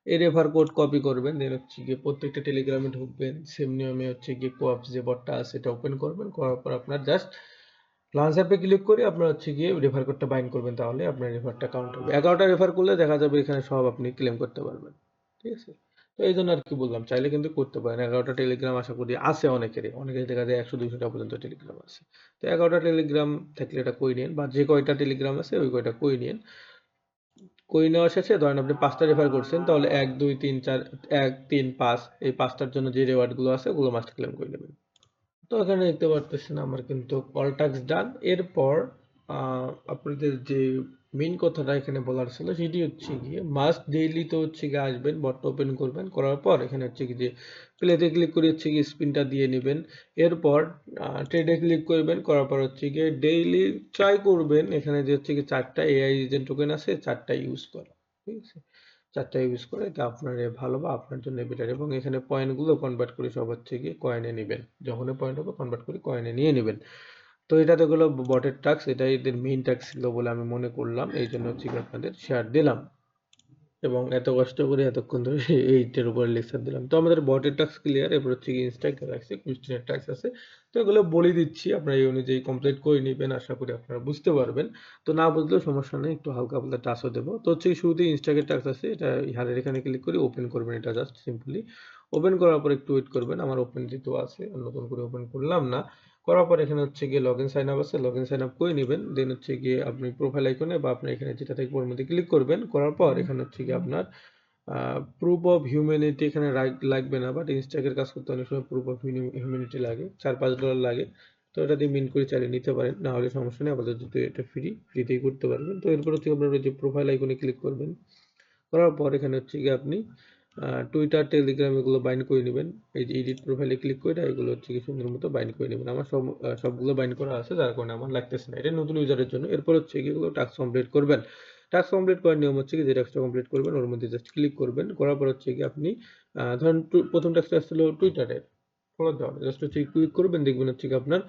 এই রেফার কোড কপি করবেন, দেন হচ্ছে গিয়ে প্রত্যেকটা টেলিগ্রামে ঢুকবেন, সেম নিয়মে হচ্ছে গিয়ে কোঅপস যে বটটা আছে এটা ওপেন করবেন, করার পর আপনার জাস্ট লঞ্চ অ্যাপে ক্লিক করে আপনার হচ্ছে গিয়ে রেফার কোডটা বাইন্ড করবেন, তাহলে আপনার রেফারটা কাউন্ট হবে। 11টা রেফার করলে দেখা যাবে এখানে সব আপনি ক্লেম করতে পারবেন। ঠিক আছে, তো এই জন্য আর কি বললাম, চাইলে কিন্তু করতে পারেন। 11টা টেলিগ্রাম আশা করি আছে অনেকের দেখা যায় 100-200টা পর্যন্ত টেলিগ্রাম আছে। তো 11টা টেলিগ্রাম থাকলে এটা করে নিন, বা যে কয়টা টেলিগ্রাম আছে ওই কয়টা করে নিন। করে নেওয়া শেষে ধরেন আপনি 5টা রেফার করছেন, তাহলে 1 2 3 4 1 3 5 এই 5টার জন্য যে রেওয়ার্ড গুলো আছে ওগুলো মাস্ট ক্লেম করে নেবেন। তো এখানে দেখতে পারতেছেন আমার কিন্তু কল টাস্ক ডান। এরপর আপনাদের যে মেইন কথাটা এখানে বলার ছিল সেটি হচ্ছে গিয়ে মাস্ট ডেইলি তো হচ্ছে গিয়ে আসবেন, বটটা ওপেন করবেন, করার পর এখানে হচ্ছে কি যে প্লেতে ক্লিক করে হচ্ছে গিয়ে স্পিনটা দিয়ে নেবেন। এরপর ট্রেডে ক্লিক করবেন, করার পর হচ্ছে গিয়ে ডেইলি ট্রাই করবেন এখানে যে হচ্ছে গিয়ে 4টা এআই এজেন্ট টোকেন আছে 4টা ইউজ করা। ঠিক আছে, 4টা ইউজ করে এটা আপনার ভালো বা আপনার জন্য বেটার, এবং এখানে পয়েন্টগুলো কনভার্ট করে সব হচ্ছে গিয়ে কয়েনে নেবেন, যখনই পয়েন্ট হবে কনভার্ট করে কয়েনে নিয়ে নেবেন। তো এটা তো গেলো বটের টাস্ক, এটা এদের মেইন টাস্ক ছিল বলে আমি মনে করলাম, এই জন্য হচ্ছে গিয়ে আপনাদের শেয়ার দিলাম এবং এত কষ্ট করে এতক্ষণ ধরে এইটার উপর লেকচার দিলাম। তো আমাদের বটের টাস্ক ক্লিয়ার, এরপর হচ্ছে কি ইনস্ট্রাক্টর আছে, কোয়েশ্চেনের টাস্ক আছে। তো এগুলো বলে দিচ্ছি, আপনারা এই অনুযায়ী কমপ্লিট করে নেবেন, আশা করি আপনারা বুঝতে পারবেন। তো না বুঝলেও সমস্যা নেই, একটু হালকা পাতলা টাস্কও দেবো। তো হচ্ছে শুরুতেই ইনস্ট্রাক্টর টাস্ক আছে, এটা হারের এখানে ক্লিক করে ওপেন করবেন, এটা জাস্ট সিম্পলি ওপেন করার পর একটু ওয়েট করবেন। আমার ওপেন যেহেতু আছে নতুন করে ওপেন করলাম না। করার পর এখানে হচ্ছে গিয়ে লগ ইন সাইন আপ আছে, লগ ইন সাইন আপ করে নেবেন। দেন হচ্ছে গিয়ে আপনি প্রোফাইল আইকনে বা আপনি এখানে যেটা থাকবে ওর মধ্যে ক্লিক করবেন, করার পর এখানে হচ্ছে গিয়ে আপনার প্রুফ অফ হিউম্যানিটি এখানে লাগবে না, বাট ইনস্ট্যাকের কাজ করতে অনেক সময় প্রুফ অফ হিউম্যানিটি লাগে, $4-5 লাগে। তো এটা দিয়ে মিন করে চালিয়ে নিতে পারেন, না হলে সমস্যা নেই, আপাতত যদি এটা ফ্রিতেই করতে পারবেন। তো এরপর হচ্ছে আপনার যে প্রোফাইল আইকনে ক্লিক করবেন, করার পর এখানে হচ্ছে গিয়ে আপনি টুইটার টেলিগ্রাম এগুলো বাইন্ড করে নেবেন। এই যে এডিট প্রোফাইলে ক্লিক করে এগুলো হচ্ছে কি সুন্দর মতো বাইন্ড করে নেবেন। আমার সবগুলো বাইন্ড করা আছে, যার কারণে আমার লাগতেছে না, এটা নতুন ইউজারের জন্য। এরপর হচ্ছে কি এগুলো টাস্ক কমপ্লিট করবেন। টাস্ক কমপ্লিট করার নিয়ম হচ্ছে কি যে টাস্কটা কমপ্লিট করবেন ওর মধ্যে জাস্ট ক্লিক করবেন, করার পর হচ্ছে কি আপনি ধরেন প্রথম টাস্কটা আসছিল টুইটারের ফলো দেওয়ার, জাস্ট হচ্ছে ক্লিক করবেন, দেখবেন হচ্ছে কি আপনার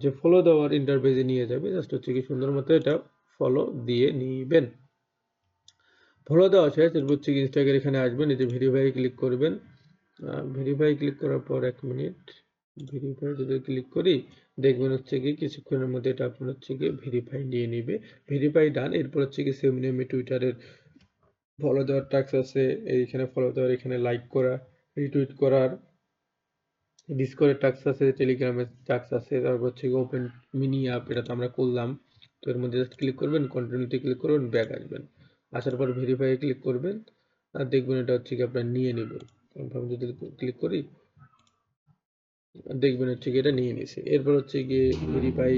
যে ফলো দেওয়ার ইন্টারফেসে নিয়ে যাবে, জাস্ট হচ্ছে কি সুন্দর মতো এটা ফলো দিয়ে নিবেন। ফলো দেওয়া শেষ, এরপর হচ্ছে ইনস্টাগ্রাম এখানে আসবেন, এই যে ভেরিফাই ক্লিক করবেন। ভেরিফাই ক্লিক করার পর 1 মিনিট, ভেরিফাই যদি ক্লিক করি দেখবেন হচ্ছে কি কিছুক্ষণের মধ্যে এটা আপনার হচ্ছে কি ভেরিফাই নিয়ে নিবে। ভেরিফাই ডান। এরপর হচ্ছে কি সেম নেমে টুইটারের ফলো দেওয়ার টাস্ক আছে, এইখানে ফলো দেওয়ার, এখানে লাইক করা, রিটুইট করার, ডিসকর্ডের টাস্ক আছে, টেলিগ্রামের টাস্ক আছে, তারপর হচ্ছে ওপেন মিনি অ্যাপ, এটা তো আমরা করলাম। তো এর মধ্যে জাস্ট ক্লিক করবেন, কন্টিনিউতে ক্লিক করবেন, ব্যাক আসবেন, আসার পর ভেরিফাই ক্লিক করবেন আর দেখবেন এটা হচ্ছে কি আপনার নিয়ে নেবে। কনফার্ম যদি ক্লিক করি দেখবেন হচ্ছে কি এটা নিয়ে নিছে। এরপর হচ্ছে গিয়ে verify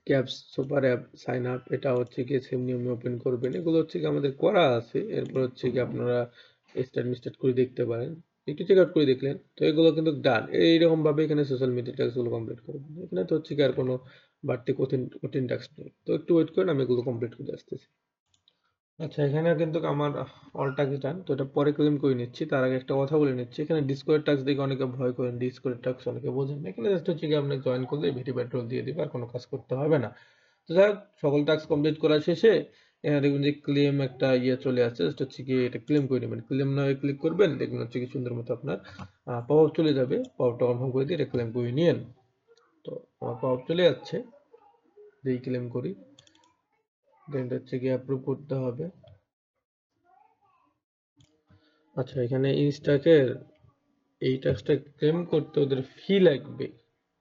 caps super app sign up, এটা হচ্ছে গিয়ে সেম নিয়মে ওপেন করবেন। এগুলো হচ্ছে কি আমাদের করা আছে। এরপর হচ্ছে কি আপনারা স্টার্ট করে দেখতে পারেন, একটু চেক আউট করে দেখলেন। তো এগুলো কিন্তু ডান। এইরকম ভাবে এখানে সোশ্যাল মিডিয়া টাস্কগুলো কমপ্লিট করবেন। এখানে তো হচ্ছে কি আর কোনো বাড়তি কঠিন কঠিন টাস্ক নেই। তো একটু ওয়েট করেন, আমি এগুলো কমপ্লিট করে আসতেছি। আচ্ছা, এখানে কিন্তু আমার অল টাস্ক ডান। তো এটা পরে ক্লেম করে নিচ্ছি, তার আগে একটা কথা বলে নিচ্ছি। এখানে ডিসকর্ড টাস্ক দেখে অনেকে ভয় করেন, ডিসকর্ড টাস্ক অনেকে বোঝেন না। এখানে জাস্ট হচ্ছে কি আপনি জয়েন করলে ভেরিফাইড রোল দিয়ে দিবে, আর কোনো কাজ করতে হবে না। তো যাই হোক, সকল টাস্ক কমপ্লিট করা শেষে এখানে দেখবেন যে ক্লেম একটা চলে আসছে, জাস্ট হচ্ছে কি এটা ক্লেম করে নেবেন। ক্লেম না হয়ে ক্লিক করবেন, দেখবেন হচ্ছে কি সুন্দর মতো আপনার পপ আপ চলে যাবে। পপ আপটা কনফার্ম করে দিয়ে এটা ক্লেম করে নিয়েন। তো আমার পপ আপ চলে যাচ্ছে, যেই ক্লেম করি দেন হচ্ছে কি অ্যাপ্রুভ করতে হবে। আচ্ছা, এখানে ইনস্টাকের এই টাস্কটা ক্লেম করতে ওদের ফি লাগবে।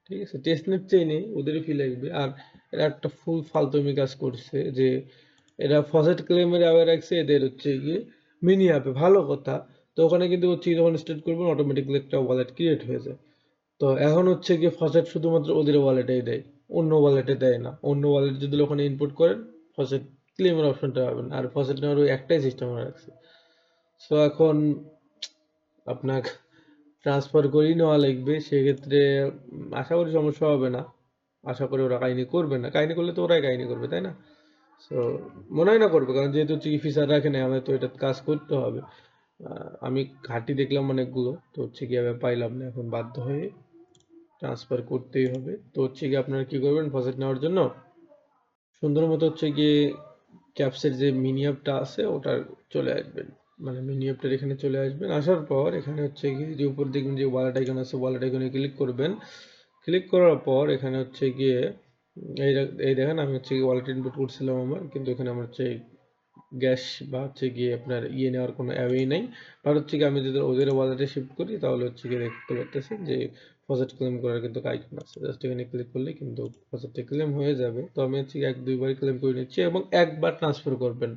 ঠিক আছে, টেস্টনেট চেইনে ওদের ফি লাগবে। আর এরা একটা ফুল ফালতুমি কাজ করছে যে এরা ফসেট ক্লেমের অ্যাওয়ার রাখছে এদের হচ্ছে গিয়ে মিনি অ্যাপে, ভালো কথা। তো ওখানে কিন্তু হচ্ছে যখন স্টার্ট করবেন অটোমেটিক্যালি একটা ওয়ালেট ক্রিয়েট হয়ে যায়। তো এখন হচ্ছে গিয়ে ফসেট শুধুমাত্র ওদের ওয়ালেটেই দেয়, অন্য ওয়ালেটে দেয় না। অন্য ওয়ালেট যদি ওখানে ইনপুট করেন ফসেট ক্লেমের অপশনটা পাবেন, আর ফসেট নেওয়ার ওই একটাই সিস্টেম রাখছে। সো এখন আপনার ট্রান্সফার করেই নেওয়া লাগবে, সেক্ষেত্রে আশা করি সমস্যা হবে না। আশা করি ওরা কাহিনী করবে না, কাহিনী করলে তো ওরাই কাহিনী করবে, তাই না? সো মনে হয় না করবে, কারণ যেহেতু হচ্ছে কি ফিচার রাখে নাই, আমাদের তো এটা কাজ করতে হবে। আমি ঘাটি দেখলাম অনেকগুলো, তো হচ্ছে কি আমি পাইলাম না, এখন বাধ্য হয়ে ট্রান্সফার করতেই হবে। তো হচ্ছে কি আপনারা কি করবেন, ফসেট নেওয়ার জন্য সুন্দর মতো হচ্ছে গিয়ে ক্যাপসের যে মিনি অ্যাপটা আছে ওটার চলে আসবেন, মানে মিনি অ্যাপটার এখানে চলে আসবেন। আসার পর এখানে হচ্ছে গিয়ে যে উপর দেখবেন যে ওয়ালেট আইকন আছে, ওয়ালেট আইকনে ক্লিক করবেন। ক্লিক করার পর এখানে হচ্ছে গিয়ে এই দেখেন আমি হচ্ছে ওয়ালেট ইনপুট করছিলাম আমার, কিন্তু এখানে আমার হচ্ছে গ্যাস বা হচ্ছে গিয়ে আপনার ইয়ে নেওয়ার কোনো অ্যাওয়েই নাই। আর হচ্ছে কি আমি যদি ওদের ওয়ালেটে শিফট করি তাহলে হচ্ছে গিয়ে দেখতে পাচ্ছেন যে ফসেট ক্লেম করার কিন্তু আইকন আছে, জাস্ট এখানে ক্লিক করলে কিন্তু ফসেটটা ক্লেম হয়ে যাবে। তো আমি হচ্ছে এক দুইবার ক্লেম করে নিচ্ছি এবং একবার ট্রান্সফার করবেন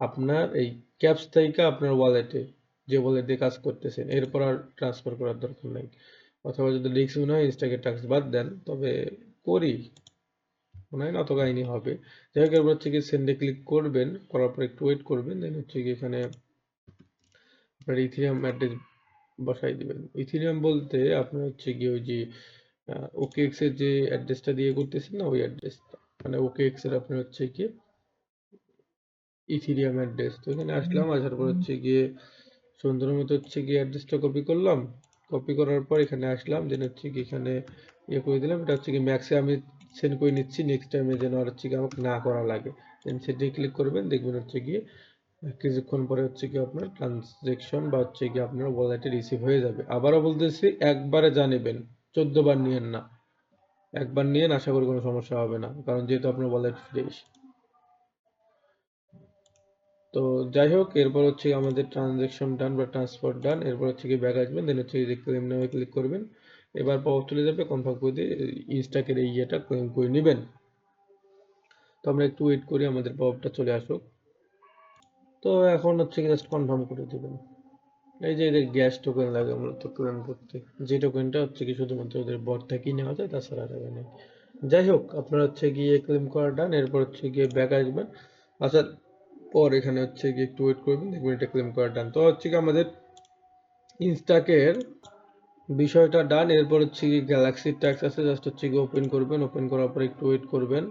আপনার এই ক্যাপস থেকে আপনার ওয়ালেটে, যে ওয়ালেট দিয়ে কাজ করতেছেন, এরপর আর ট্রান্সফার করার দরকার নাই। অথবা যদি রিস্ক মনে হয় ইনস্টাকে ট্যাক্স বাদ দেন, তবে করি মনে হয় না অত কাহিনী হবে। যাই হোক, এরপর হচ্ছে কি সেন্ডে ক্লিক করবেন, করার পর একটু ওয়েট করবেন, দেন হচ্ছে কি এখানে আপনার ইথিরিয়াম অ্যাড্রেস বসাই দিবেন। ইথিরিয়াম বলতে আপনার হচ্ছে কি ওই যে ওকেএক্স এর যে অ্যাড্রেসটা দিয়ে করতেছেন না, ওই অ্যাড্রেসটা, মানে ওকেএক্স এর আপনার হচ্ছে কি ইথিরিয়াম অ্যাড্রেস। তো এখানে আসলাম, আসার পর হচ্ছে গিয়ে সুন্দর মতো হচ্ছে গিয়ে অ্যাড্রেসটা কপি করলাম। কপি করার পর এখানে আসলাম, দেন হচ্ছে কি এখানে ইয়ে করে দিলাম। এটা হচ্ছে কি ম্যাক্সে আমি সেন্ড করে নিচ্ছি, নেক্সট টাইমে যেন আর হচ্ছে কি আমাকে না করা লাগে। দেন সেটি ক্লিক করবেন, দেখবেন হচ্ছে গিয়ে কিছুক্ষণ পরে হচ্ছে কি আপনার ট্রানজেকশন বা হচ্ছে কি আপনার ওয়ালেটে রিসিভ হয়ে যাবে। আবারও বলতেছি, একবারে জানিবেন, 14 বার নিয়েন না, একবার নিয়েন, আশা করি কোনো সমস্যা হবে না, কারণ যেহেতু আপনার ওয়ালেট ফ্রেশ। তো যাই হোক, এরপর হচ্ছে আমাদের ট্রানজেকশন ডান বা ট্রান্সফার ডান। এরপর হচ্ছে কি ব্যাক আসবেন, দেন হচ্ছে যে ক্লেম নামে ক্লিক করবেন। এবার পাওয়ার চলে যাবে, কনফার্ম করে দিয়ে ইনস্টাকের এই ইয়েটা ক্লেম করে নেবেন। তো আমরা একটু ওয়েট করি আমাদের পাওয়ারটা চলে আসুক। তো এখন হচ্ছে কি জাস্ট কনফার্ম করে দেবেন। এই যে এদের গ্যাস টোকেন লাগে মূলত ক্লেম করতে, যে টোকেনটা হচ্ছে কি শুধুমাত্র ওদের বট থেকেই নেওয়া যায়, তাছাড়া যাবে না। যাই হোক, আপনার হচ্ছে গিয়ে ক্লেম করা ডান। এরপর হচ্ছে গিয়ে ব্যাক আসবেন, আসার পর এখানে হচ্ছে গিয়ে একটু ওয়েট করবেন, দেখবেন এটা ক্লেম করা ডান। তো হচ্ছে কি আমাদের ইনস্টাকের বিষয়টা ডান। এরপর হচ্ছে কি গ্যালাক্সি ট্যাক্স আছে, জাস্ট হচ্ছে কি ওপেন করবেন, ওপেন করার পর একটু ওয়েট করবেন।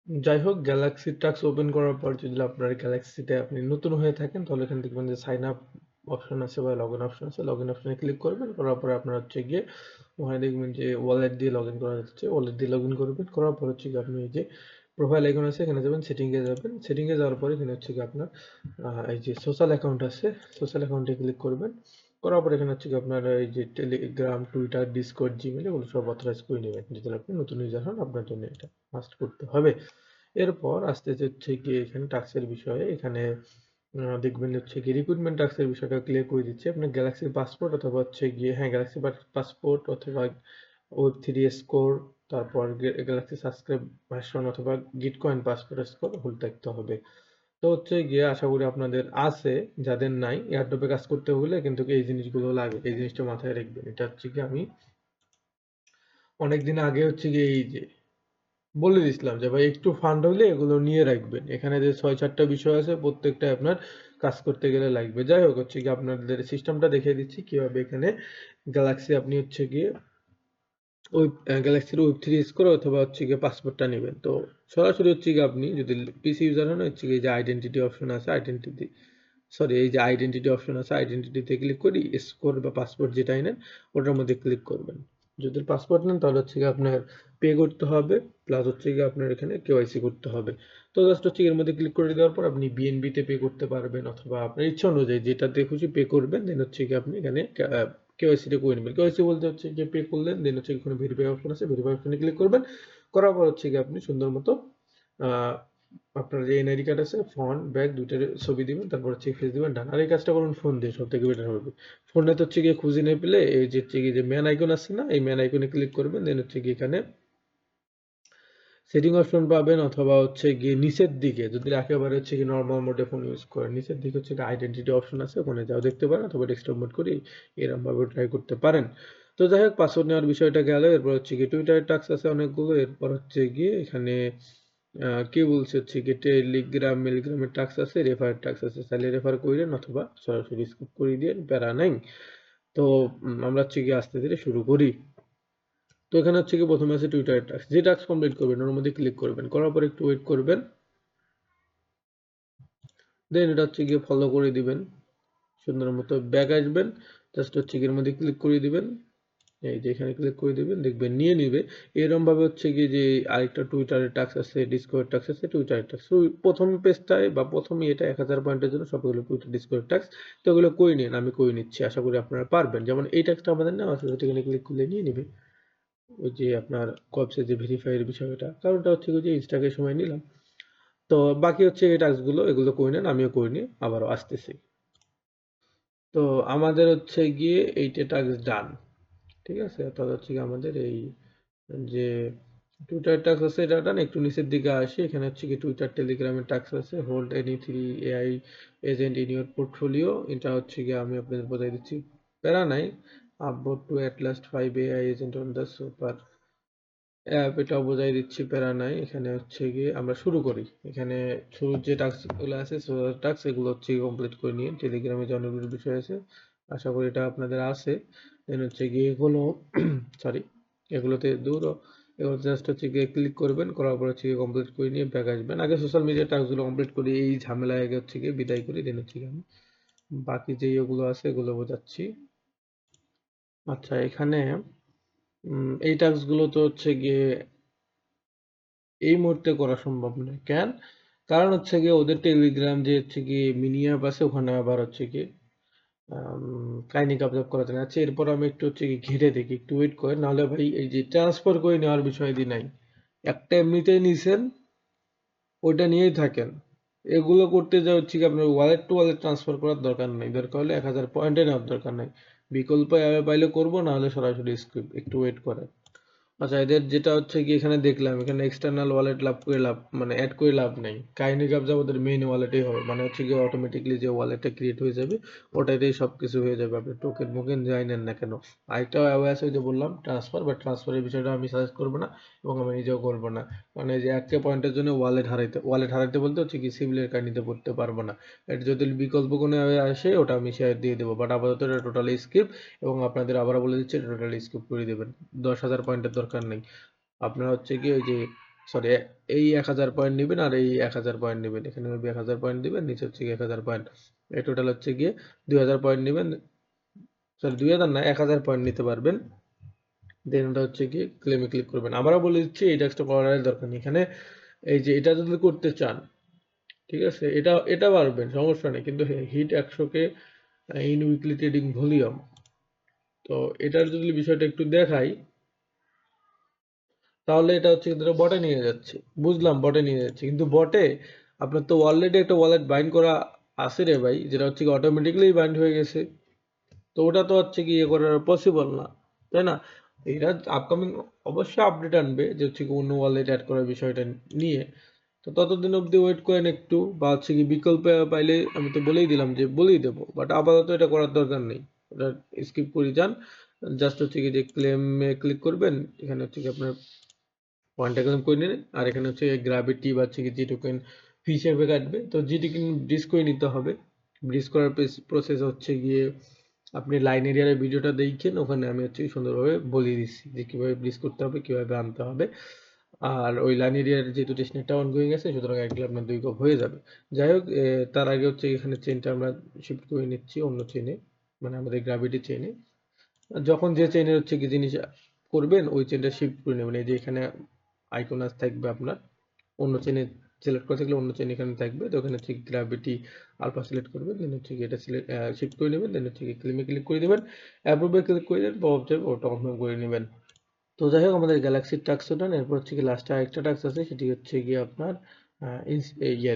যাই হোক, গ্যালাক্সি ট্যাক্স ওপেন করার পর যদি আপনার গ্যালাক্সিতে আপনি নতুন হয়ে থাকেন, তাহলে এখানে দেখবেন যে সাইন আপ অপশন আছে বা লগ ইন অপশন আছে, লগ ইন অপশনে ক্লিক করবেন। করার পরে আপনার হচ্ছে গিয়ে ওখানে দেখবেন যে ওয়ালেট দিয়ে লগ ইন করা যাচ্ছে, ওয়ালেট দিয়ে লগ ইন করবেন। করার পর হচ্ছে কি আপনি এই যে প্রোফাইল আইকন আছে, এখানে যাবেন, সেটিংয়ে যাবেন। সেটিংয়ে যাওয়ার পরে এখানে হচ্ছে কি আপনার এই যে সোশ্যাল অ্যাকাউন্ট আছে, সোশ্যাল অ্যাকাউন্টে ক্লিক করবেন। করার পর এখানে হচ্ছে কি আপনার এই যে টেলিগ্রাম, টুইটার, ডিসকর্ড, জিমেল এগুলো সব অথরাইজ করে নেবেন। যদি আপনি নতুন ইউজার হন, আপনার জন্য এটা মাস্ট করতে হবে। এরপর আস্তে হচ্ছে গিয়ে এখানে টাস্কের বিষয়ে এখানে দেখবেন হচ্ছে গিয়ে রিক্রুটমেন্ট টাস্কের বিষয়টা ক্লিয়ার করে দিচ্ছে। আপনার গ্যালাক্সি পাসপোর্ট অথবা হচ্ছে গিয়ে গ্যালাক্সি পাসপোর্ট অথবা ওয়েব থ্রি স্কোর, তারপর গ্যালাক্সি সাবস্ক্রাইব ভার্সন অথবা গিটকয়েন পাসপোর্ট স্কোর ভুল থাকতে হবে। তো হচ্ছে গিয়ে আশা করি আপনাদের আছে, যাদের নাই এয়ারড্রপে কাজ করতে হলে কিন্তু এই জিনিসগুলো লাগে, এই জিনিসটা মাথায় রাখবেন। এটা হচ্ছে কি আমি অনেকদিন আগে হচ্ছে গিয়ে এই যে বলে দিছিলাম যে ভাই একটু ফান্ড হলে এগুলো নিয়ে রাখবেন। এখানে যে 6-4টা বিষয় আছে, প্রত্যেকটা আপনার কাজ করতে গেলে লাগবে। যাই হোক, হচ্ছে কি আপনাদের সিস্টেমটা দেখিয়ে দিচ্ছি কিভাবে এখানে গ্যালাক্সি আপনি হচ্ছে গিয়ে ওই গ্যালাক্সির ওয়েব থ্রি স্কোর অথবা হচ্ছে গিয়ে পাসপোর্টটা নেবেন। তো সরাসরি হচ্ছে গিয়ে আপনি যদি পিসি ইউজার হন, হচ্ছে গিয়ে যে আইডেন্টিটি অপশন আছে, এই যে আইডেন্টিটি অপশন আছে, আইডেন্টিটিতে ক্লিক করি স্কোর বা পাসপোর্ট যেটাই নেন ওটার মধ্যে ক্লিক করবেন। যদি পাসপোর্ট নেন তাহলে হচ্ছে গিয়ে আপনার পে করতে হবে, প্লাস হচ্ছে গিয়ে আপনার এখানে কেওয়াইসি করতে হবে। তো জাস্ট হচ্ছে এর মধ্যে ক্লিক করে দেওয়ার পর আপনি বিএনবি তে পে করতে পারবেন, অথবা আপনার ইচ্ছা অনুযায়ী যেটাতে খুশি পে করবেন। দেন হচ্ছে গিয়ে আপনি এখানে কেওয়াইসি টা করে নেবেন। কেওয়াইসি বলতে হচ্ছে যে পে করলেন, দেন হচ্ছে এখানে ভেরিফাই অপশন আছে, ভেরিফাই অপশনে ক্লিক করবেন। করার পর হচ্ছে গিয়ে আপনি সুন্দর মতো আহ আপনার যে এনআইডি কার্ড আছে, ফ্রন্ট ব্যাক দুইটার ছবি দিবেন, তারপর হচ্ছে ফেস দিবেন ডান। আর এই কাজটা করুন ফোন দিয়ে, সব থেকে বেটার হবে। ফোনে তো হচ্ছে গিয়ে খুঁজে নিয়ে পেলে এই যে হচ্ছে গিয়ে যে ম্যান আইকন আছে না, এই ম্যান আইকনে ক্লিক করবেন। দেন হচ্ছে গিয়ে এখানে সেটিং অপশন পাবেন, অথবা হচ্ছে গিয়ে নিচের দিকে যদি একেবারে হচ্ছে কি নর্মাল মোডে ফোন ইউজ করেন, নিচের দিকে হচ্ছে আইডেন্টিটি অপশন আছে, ওখানে যাও দেখতে পারেন, অথবা ডেস্কটপ মোড করে এরকম ভাবে ট্রাই করতে পারেন। তো যাই হোক, পাসওয়ার্ড নেওয়ার বিষয়টা গেল। এরপর হচ্ছে গিয়ে টুইটারের টাস্ক আছে অনেকগুলো। এরপর হচ্ছে গিয়ে এখানে কি বলছে হচ্ছে গিয়ে টেলিগ্রাম মিলিগ্রামের টাস্ক আছে, রেফারের টাস্ক আছে, চাইলে রেফার করেন অথবা সরাসরি স্কিপ করে দিয়ে প্যারা নাই। তো আমরা হচ্ছে গিয়ে আস্তে ধীরে শুরু করি। তো এখানে হচ্ছে গিয়ে প্রথমে আছে টুইটারের টাস্ক, যে টাস্ক কমপ্লিট করবেন ওর মধ্যে ক্লিক করবেন, করার পর একটু ওয়েট করবেন, দেন এটা হচ্ছে গিয়ে ফলো করে দিবেন, সুন্দর মতো ব্যাক আসবেন, জাস্ট হচ্ছে গিয়ে এর মধ্যে ক্লিক করে দিবেন, এই যে এখানে ক্লিক করে দিবেন, দেখবেন নিয়ে নিবে। এরকম ভাবে হচ্ছে গিয়ে যে আরেকটা টুইটারের টাস্ক আছে, ডিসকভার টাস্ক আছে, টুইটারের টাস্ক। প্রথম পেজটায় বা প্রথমে এটা 1000 পয়েন্টের জন্য সবগুলো টুইটার ডিসকভার টাস্ক। তো ওগুলো করে নিন, আমি করে নিচ্ছি, আশা করি আপনারা পারবেন। যেমন এই টাস্কটা আমাদের নেওয়া আছে, এখানে ক্লিক করলে নিয়ে নিবে। ওই যে আপনার কবসে যে ভেরিফাইয়ের বিষয়টা, কারণটা হচ্ছে যে ইনস্টাকে সময় নিলাম। তো বাকি হচ্ছে এই টাস্কগুলো, এগুলো করে নেন, আমিও করে নিই, আবারও আসতেছি। তো আমাদের হচ্ছে গিয়ে এইটা টাস্ক ডান, ঠিক আছে। তাহলে হচ্ছে গিয়ে আমাদের এই যে টুইটার টাস্ক আছে এটা ডান। একটু নিচের দিকে আসি, এখানে হচ্ছে কি টুইটার টেলিগ্রামের টাস্ক আছে, hold any 3 AI agent in your portfolio. এটা হচ্ছে গিয়ে আমি আপনাদের বোঝাই দিচ্ছি, প্যারা নাই। Upvote to at last 5 AI agent on the super app, এটাও বোঝাই দিচ্ছি, প্যারা নাই। এখানে হচ্ছে গিয়ে আমরা শুরু করি। এখানে শুরুর যে টাস্কগুলো আছে টাস্ক, এগুলো হচ্ছে কমপ্লিট করে নিয়ে টেলিগ্রামে যে অনেকগুলো বিষয় আছে, আশা করি এটা আপনাদের আছে। দেন হচ্ছে গিয়ে এগুলো সরি, এগুলোতে দূর, এগুলো জাস্ট হচ্ছে গিয়ে ক্লিক করবেন, করার পর হচ্ছে গিয়ে কমপ্লিট করে নিয়ে ব্যাক আসবেন। আগে সোশ্যাল মিডিয়া টাস্কগুলো কমপ্লিট করি, এই ঝামেলায় আগে হচ্ছে গিয়ে বিদায় করি, দেন হচ্ছে গিয়ে আমি বাকি যে ইয়েগুলো আছে এগুলো বোঝাচ্ছি। আচ্ছা, এখানে এই টাস্কগুলো তো হচ্ছে গিয়ে এই মুহূর্তে করা সম্ভব নয়, কেন? কারণ হচ্ছে গিয়ে ওদের টেলিগ্রাম যে হচ্ছে গিয়ে মিনি অ্যাপ আছে, ওখানে আবার হচ্ছে কি কাহিনী কাবজাব করা যায় না। আচ্ছা, এরপর আমি একটু হচ্ছে কি ঘেটে দেখি, একটু ওয়েট করেন, নাহলে ভাই এই যে ট্রান্সফার করে নেওয়ার বিষয়টি নাই, একটা এমনিতেই নিছেন, ওইটা নিয়েই থাকেন। এগুলো করতে যা হচ্ছে কি আপনার ওয়ালেট টু ওয়ালেট ট্রান্সফার করার দরকার নেই, দরকার হলে 1000 পয়েন্টে নেওয়ার দরকার নেই। বিকল্প পাইলে করবো, না হলে সরাসরি স্ক্রিপ্ট, একটু ওয়েট করেন। আচ্ছা, এদের যেটা হচ্ছে কি এখানে দেখলাম, এখানে এক্সটার্নাল ওয়ালেট লাভ করে লাভ মানে অ্যাড করে লাভ নেই, কাইন্ডলি কাবজা ওদের মেইন ওয়ালেটেই হবে, মানে হচ্ছে কি অটোমেটিকলি যে ওয়ালেটটা ক্রিয়েট হয়ে যাবে ওটাতেই সবকিছু হয়ে যাবে, আপনি টোকেন মোকেন যাই নেন না কেন। আরেকটা আছে, ওই যে বললাম ট্রান্সফার, বা ট্রান্সফারের বিষয়টা আমি সাজেস্ট করবো না, এবং আমি নিজেও করবো না। মানে যে 1K পয়েন্টের জন্য ওয়ালেট হারাইতে বলতে হচ্ছে কি সিভিলের কাহিনীতে পড়তে পারবো না। এটা যদি বিকল্প কোনো আসে ওটা আমি শেয়ার দিয়ে দেবো, বাট আপাতত এটা টোটালি স্কিপ। এবং আপনাদের আবারও বলে দিচ্ছি, টোটালি স্কিপ করে দেবেন, 10,000 পয়েন্টের দরকার নেই। আপনারা হচ্ছে কি ওই যে সরি, এই 1000 পয়েন্ট নেবেন আর এই 1000 পয়েন্ট নেবেন, এখানে 1000 পয়েন্ট দিবেন, নিচে হচ্ছে গিয়ে 1000 পয়েন্ট, এই টোটাল হচ্ছে গিয়ে 2000 পয়েন্ট নেবেন। সরি, 2000 না, 1000 পয়েন্ট নিতে পারবেন। দেন ওটা হচ্ছে গিয়ে ক্লেমে ক্লিক করবেন। আবারও বলে দিচ্ছি, এই টাস্কটা করার দরকার নেই এখানে। এই যে এটা যদি করতে চান, ঠিক আছে, এটা এটা পারবেন, সমস্যা নেই, কিন্তু hit 100 K in weekly trading volume. তো এটার যদি বিষয়টা একটু দেখাই, তাহলে এটা হচ্ছে কিন্তু বটে নিয়ে যাচ্ছে। বুঝলাম বটে নিয়ে যাচ্ছে, কিন্তু বটে আপনার তো অলরেডি একটা ওয়ালেট বাইন্ড করা আছে রে ভাই, যেটা হচ্ছে কি অটোমেটিক্যালি বাইন্ড হয়ে গেছে। তো ওটা তো হচ্ছে কি ইয়ে করা পসিবল না, তাই না? এটা আপকামিং অবশ্যই আপডেট আনবে, যে হচ্ছে কি অন্য ওয়ালেট অ্যাড করার বিষয়টা নিয়ে। তো ততদিন অবধি ওয়েট করেন একটু, বা হচ্ছে কি বিকল্প পাইলে আমি তো বলেই দিলাম যে বলেই দেবো, বাট আপাতত এটা করার দরকার নেই, ওটা স্কিপ করে যান। জাস্ট হচ্ছে কি যে ক্লেমে ক্লিক করবেন, এখানে হচ্ছে কি আপনার পয়েন্টটা ক্লেম করে নিলেন, আর এখানে হচ্ছে গ্র্যাভিটি বা হচ্ছে কি জি টোকেন ফি হিসেবে কাটবে। তো জি টোকেন ব্রিজ করে নিতে হবে। ব্রিজ করার প্রসেস হচ্ছে গিয়ে আপনি লাইন এরিয়ার ভিডিওটা দেখেন, ওখানে আমি হচ্ছে সুন্দরভাবে বলিয়ে দিচ্ছি যে কিভাবে ব্রিজ করতে হবে, কিভাবে আনতে হবে। আর ওই লাইন এরিয়ার যেহেতু টেস্টনেটটা অনগোয়িং আছে, সুতরাং একলে আপনার 2 কপ হয়ে যাবে। যাই হোক, তার আগে হচ্ছে এখানে চেনটা আমরা শিফট করে নিচ্ছি অন্য চেনে, মানে আমাদের গ্র্যাভিটি চেনে। যখন যে চেনের হচ্ছে কি জিনিস করবেন, ওই চেনটা শিফট করে নেবেন। এই যে এখানে আইকন থাকবে আপনার, অন্য চেনে সিলেক্ট করে থাকলে অন্য চেন এখানে থাকবে। তো ওখানে হচ্ছে গ্র্যাভিটি আলফা সিলেক্ট করবেন, দেন হচ্ছে কি এটা সিলেক্ট শিফট করে নেবেন, দেন হচ্ছে কি ক্লেমে ক্লিক করে দিবেন, অ্যাপ্রুভে ক্লিক করে দেন, পপ যাবে, ওটা কনফার্ম করে নেবেন। তো যাই হোক, আমাদের গ্যালাক্সির টাস্ক ডান। এরপর হচ্ছে কি লাস্টে আরেকটা টাস্ক আছে, সেটি হচ্ছে গিয়ে আপনার ইয়ে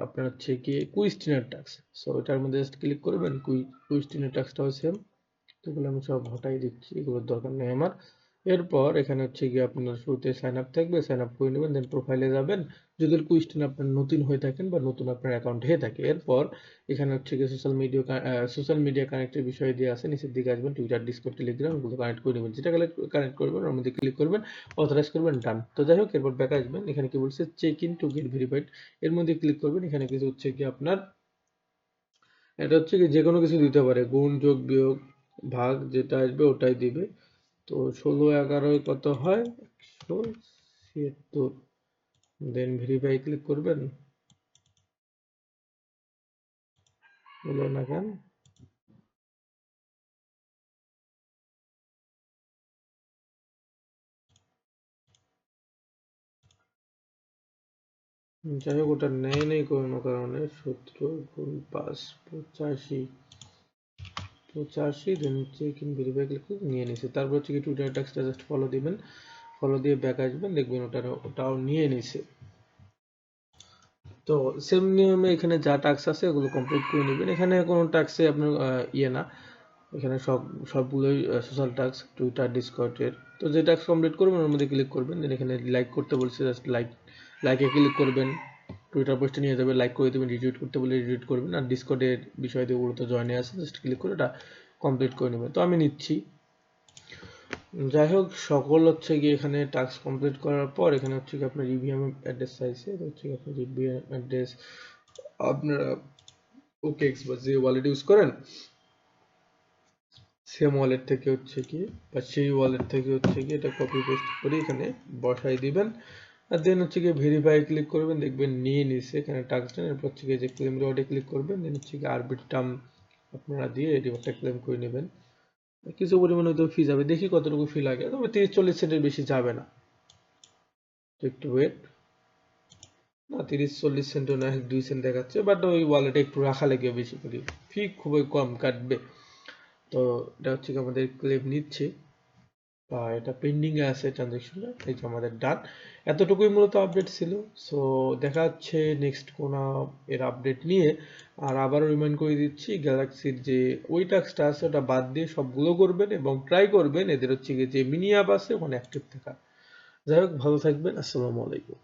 আপনার হচ্ছে কি কুইস্টিনের টাস্ক। সো এটার মধ্যে জাস্ট ক্লিক করবেন, কুইস্টিনের টাস্কটাও সেম। এগুলো আমি সব হটাই দিচ্ছি, এগুলোর দরকার নেই আমার। এরপর এখানে হচ্ছে গিয়ে আপনার শুরুতে সাইন আপ থাকবে, সাইন আপ করে নেবেন, দেন প্রোফাইলে যাবেন, যদি কুইস্টেন আপনার নতুন হয়ে থাকেন বা নতুন আপনার অ্যাকাউন্ট হয়ে থাকে। এরপর এখানে হচ্ছে গিয়ে সোশ্যাল মিডিয়া কানেক্টের বিষয় দিয়ে আছে, নিচের দিকে আসবেন, টুইটার, ডিসকর্ড, টেলিগ্রাম, এগুলো কানেক্ট করে নেবেন, যেটা কানেক্ট করবেন ওর মধ্যে ক্লিক করবেন, অথরাইজ করবেন, ডান। তো যাই হোক, এরপর ব্যাক আসবেন, এখানে কি বলছে check in to get verified, এর মধ্যে ক্লিক করবেন। এখানে কিছু হচ্ছে কি আপনার, এটা হচ্ছে কি যে কোনো কিছু দিতে পারে, গুণ যোগ বিয়োগ, ভাগ যেটা আসবে ওটাই দিবে। তো 16/11 কত হয়? 176। দেন ভেরিফাই ক্লিক করবেন। হলো না কেন? যাই হোক, ওটা নেয় নেই কোনো কারণে। 17 × 5 85। 85 দেন হচ্ছে কিন্তু ভেরিফাই ক্লিক করে নিয়ে নিছে। তারপর হচ্ছে কি টুইটার ট্যাক্সটা জাস্ট ফলো দিবেন, ফলো দিয়ে ব্যাক আসবেন, দেখবেন ওটাও নিয়ে নিছে। তো সেম নিয়মে এখানে যা টাস্ক আছে এগুলো কমপ্লিট করে নেবেন। এখানে কোনো টাস্কে আপনার ইয়ে না, এখানে সবগুলোই সোশ্যাল টাস্ক, টুইটার, ডিসকর্ডের। তো যে টাস্ক কমপ্লিট করবেন ওর মধ্যে ক্লিক করবেন, দেন এখানে লাইক করতে বলছে, জাস্ট লাইকে ক্লিক করবেন। টুইটার পোস্টে নিয়ে যাবে, লাইক করে দেবেন, রিটুইট করতে বলে রিটুইট করবেন। আর ডিসকর্ডের বিষয় দিয়ে ওগুলো তো জয়েনে আছে, জাস্ট ক্লিক করে এটা কমপ্লিট করে নেবেন। তো আমি নিচ্ছি। যাই হোক, সকল হচ্ছে গিয়ে এখানে টাস্ক কমপ্লিট করার পর এখানে হচ্ছে কি আপনার ইভিএম অ্যাড্রেস চাইছে। হচ্ছে কি আপনার ইভিএম অ্যাড্রেস আপনারা ওকেএক্স বা যে ওয়ালেট ইউজ করেন সেম ওয়ালেট থেকে হচ্ছে কি, বা সেই ওয়ালেট থেকে হচ্ছে কি এটা কপি পেস্ট করে এখানে বসাই দিবেন। আর দেন হচ্ছে কি ভেরিফাই ক্লিক করবেন, দেখবেন নিয়ে নিছে এখানে টাস্কটা। এরপর হচ্ছে কি যে ক্লেম রিওয়ার্ডে ক্লিক করবেন, দেন হচ্ছে কি আরবিট্রাম আপনারা দিয়ে এই রিওয়ার্ডটা ক্লেম করে নেবেন। কিছু পরিমাণে হয়তো ফি যাবে, দেখি কতটুকু ফি লাগে, তবে 30-40 সেন্টের বেশি যাবে না। তো একটু ওয়েট। না, 30-40 সেন্টও না, 2 সেন্ট দেখাচ্ছে, বাট ওই ওয়ালেটে একটু রাখা লাগে বেশি করে, ফি খুবই কম কাটবে। তো এটা হচ্ছে কি আমাদের ক্লেম নিচ্ছে, বা এটা পেন্ডিং এ আছে ট্রানজাকশনটা, এই যে আমাদের ডান। এতটুকুই মূলত আপডেট ছিল। সো দেখা হচ্ছে নেক্সট কোন এর আপডেট নিয়ে। আর আবারও রিমাইন্ড করে দিচ্ছি, গ্যালাক্সির যে ওই টাস্কটা আছে ওটা বাদ দিয়ে সবগুলো করবেন এবং ট্রাই করবেন এদের হচ্ছে কি যে মিনি অ্যাপ আছে ওখানে অ্যাক্টিভ থাকা। যাই হোক, ভালো থাকবেন। আসসালামু আলাইকুম।